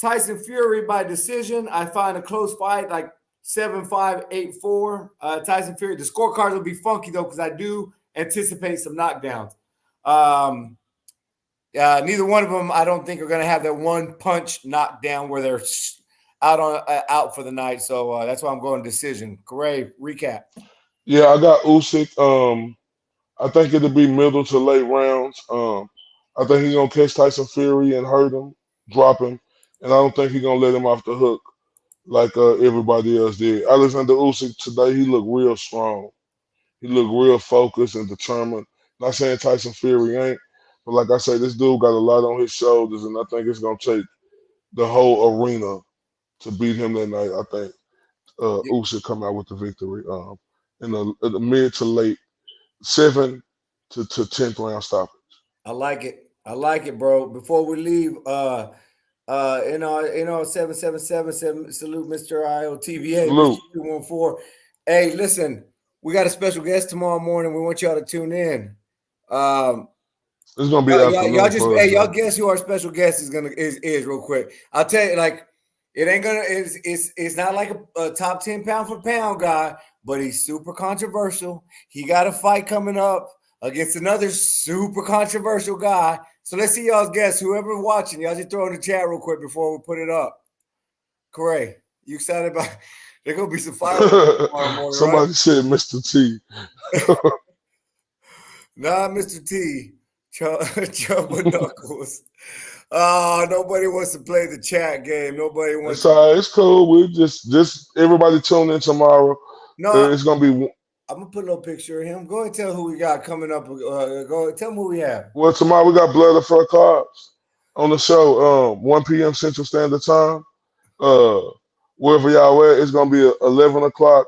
Tyson Fury by decision. I find a close fight, like 7-5, 8-4. Tyson Fury. The scorecards will be funky, though, because I do anticipate some knockdowns. Neither one of them, I don't think, are going to have that one punch knockdown where they're out for the night. So that's why I'm going decision. Corey, recap. Yeah, I got Usyk. I think it'll be middle to late rounds. I think he's gonna catch Tyson Fury and hurt him, drop him, and I don't think he's gonna let him off the hook like everybody else did. Oleksandr Usyk today, he looked real strong. He looked real focused and determined. Not saying Tyson Fury ain't, but like I say, this dude got a lot on his shoulders, and I think it's gonna take the whole arena to beat him that night. I think Usyk come out with the victory in the mid to late 7 to 10th round stoppage. I like it. I like it, bro. Before we leave, 777 salute Mr. IOTBA, Mr. Salute. 214. Hey, listen, we got a special guest tomorrow morning. We want y'all to tune in. It's gonna be Y'all afternoon just for us. y'all guess who our special guest is real quick. I'll tell you, like, it ain't gonna it's not like a top 10 pound for pound guy, but he's super controversial. He got a fight coming up against another super controversial guy. So let's see y'all's guess. Whoever watching, y'all just throw in the chat real quick before we put it up. Corey, you excited about? There's gonna be some fireworks tomorrow morning, Somebody right? said Mr. T. Nah, Mr. T. Trouble Knuckles. Oh, nobody wants to play the chat game. Nobody wants It's to. all right. It's cool. We just everybody tune in tomorrow. No, It's gonna be I'm gonna put a little picture of him. Go ahead and tell who we got coming up. Go ahead, tell them who we have. well tomorrow. We got Blood of Fur Cards on the show. 1 p.m. Central Standard Time. Uh, Wherever y'all at, it's gonna be 11 o'clock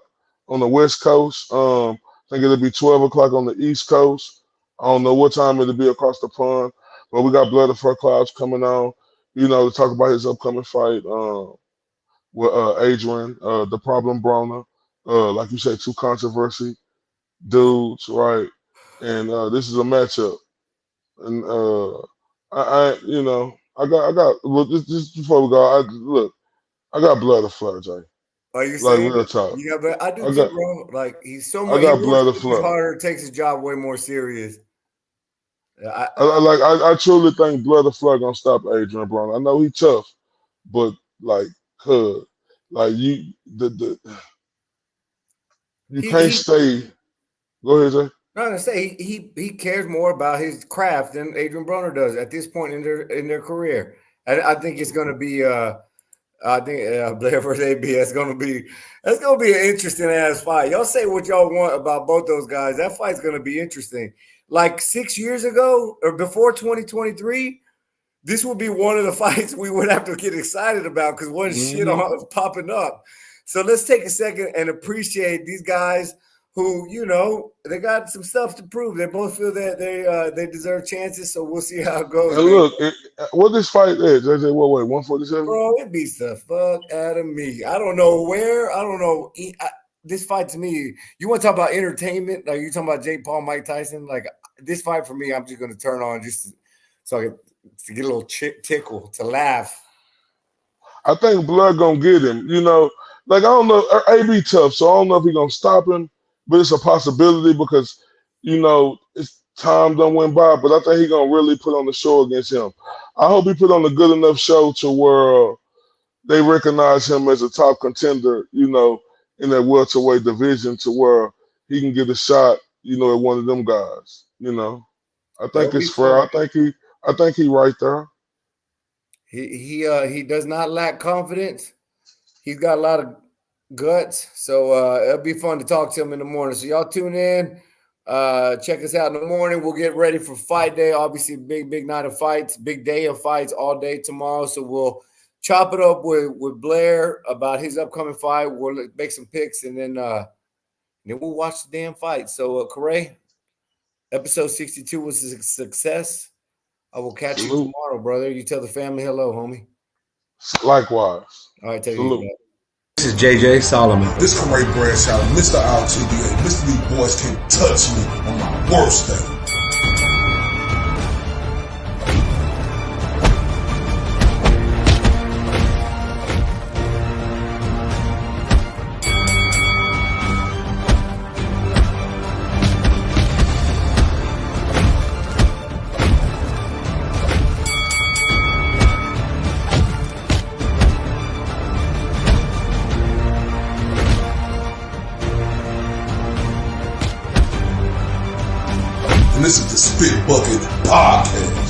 on the West Coast. I think it'll be 12 o'clock on the East Coast. I don't know what time it'll be across the pond, but we got Blood of Fur Clouds coming on, to talk about his upcoming fight with Adrian, the Problem Broner. Like you said, two controversy dudes, right? And this is a matchup. And I got. Well, just before we go, look, I got Blood of Fur, Jay. Are you Like saying? real talk. Yeah, but I do I too, got bro. Like, he's so I much. He got works Blood of so much Fur. harder. Takes his job way more serious. I truly think Blood of Fur gonna stop Adrian Brown. I know he tough, but like, cuz, like you can't He stay. Go ahead, Jay. not gonna say he cares more about his craft than Adrian Broner does at this point in their career. And I think it's gonna be I think Blair versus AB. That's gonna be an interesting ass fight. Y'all say what y'all want about both those guys. That fight's gonna be interesting. Like 6 years ago or before 2023, this would be one of the fights we would have to get excited about because one shit Hmm. on popping up. So let's take a second and appreciate these guys who, they got some stuff to prove. They both feel that they deserve chances. So we'll see how it goes, And man. look, what this fight is, JJ, what weight? 147? Bro, it beats the fuck out of me. I don't know where. I don't know. This fight to me, you want to talk about entertainment? Like, you talking about Jake Paul, Mike Tyson? Like, this fight for me, I'm just going to turn on so I can to get a little tickle, to laugh. I think Blood gonna get him. Like I don't know, AB tough, so I don't know if he gonna stop him, but it's a possibility because it's time done went by. But I think he gonna really put on the show against him. I hope he put on a good enough show to where they recognize him as a top contender, in that welterweight division, to where he can get a shot, at one of them guys. I think That'll be it's fair. fun. I think he right there. He does not lack confidence. He's got a lot of guts. So it'll be fun to talk to him in the morning. So y'all tune in. Check us out in the morning. We'll get ready for fight day. Obviously, big night of fights, big day of fights all day tomorrow. So we'll chop it up with Blair about his upcoming fight. We'll make some picks and then we'll watch the damn fight. So Corey, episode 62 was a success. I will catch you Salute. tomorrow, brother. You tell the family hello, homie. Likewise. All right, take it easy, Salute. man. This is JJ Solomon. This is Ray Bradshaw, Mr. IOTBA. Mr. These boys can't touch me on my worst day. And this is the Spit Bucket Podcast.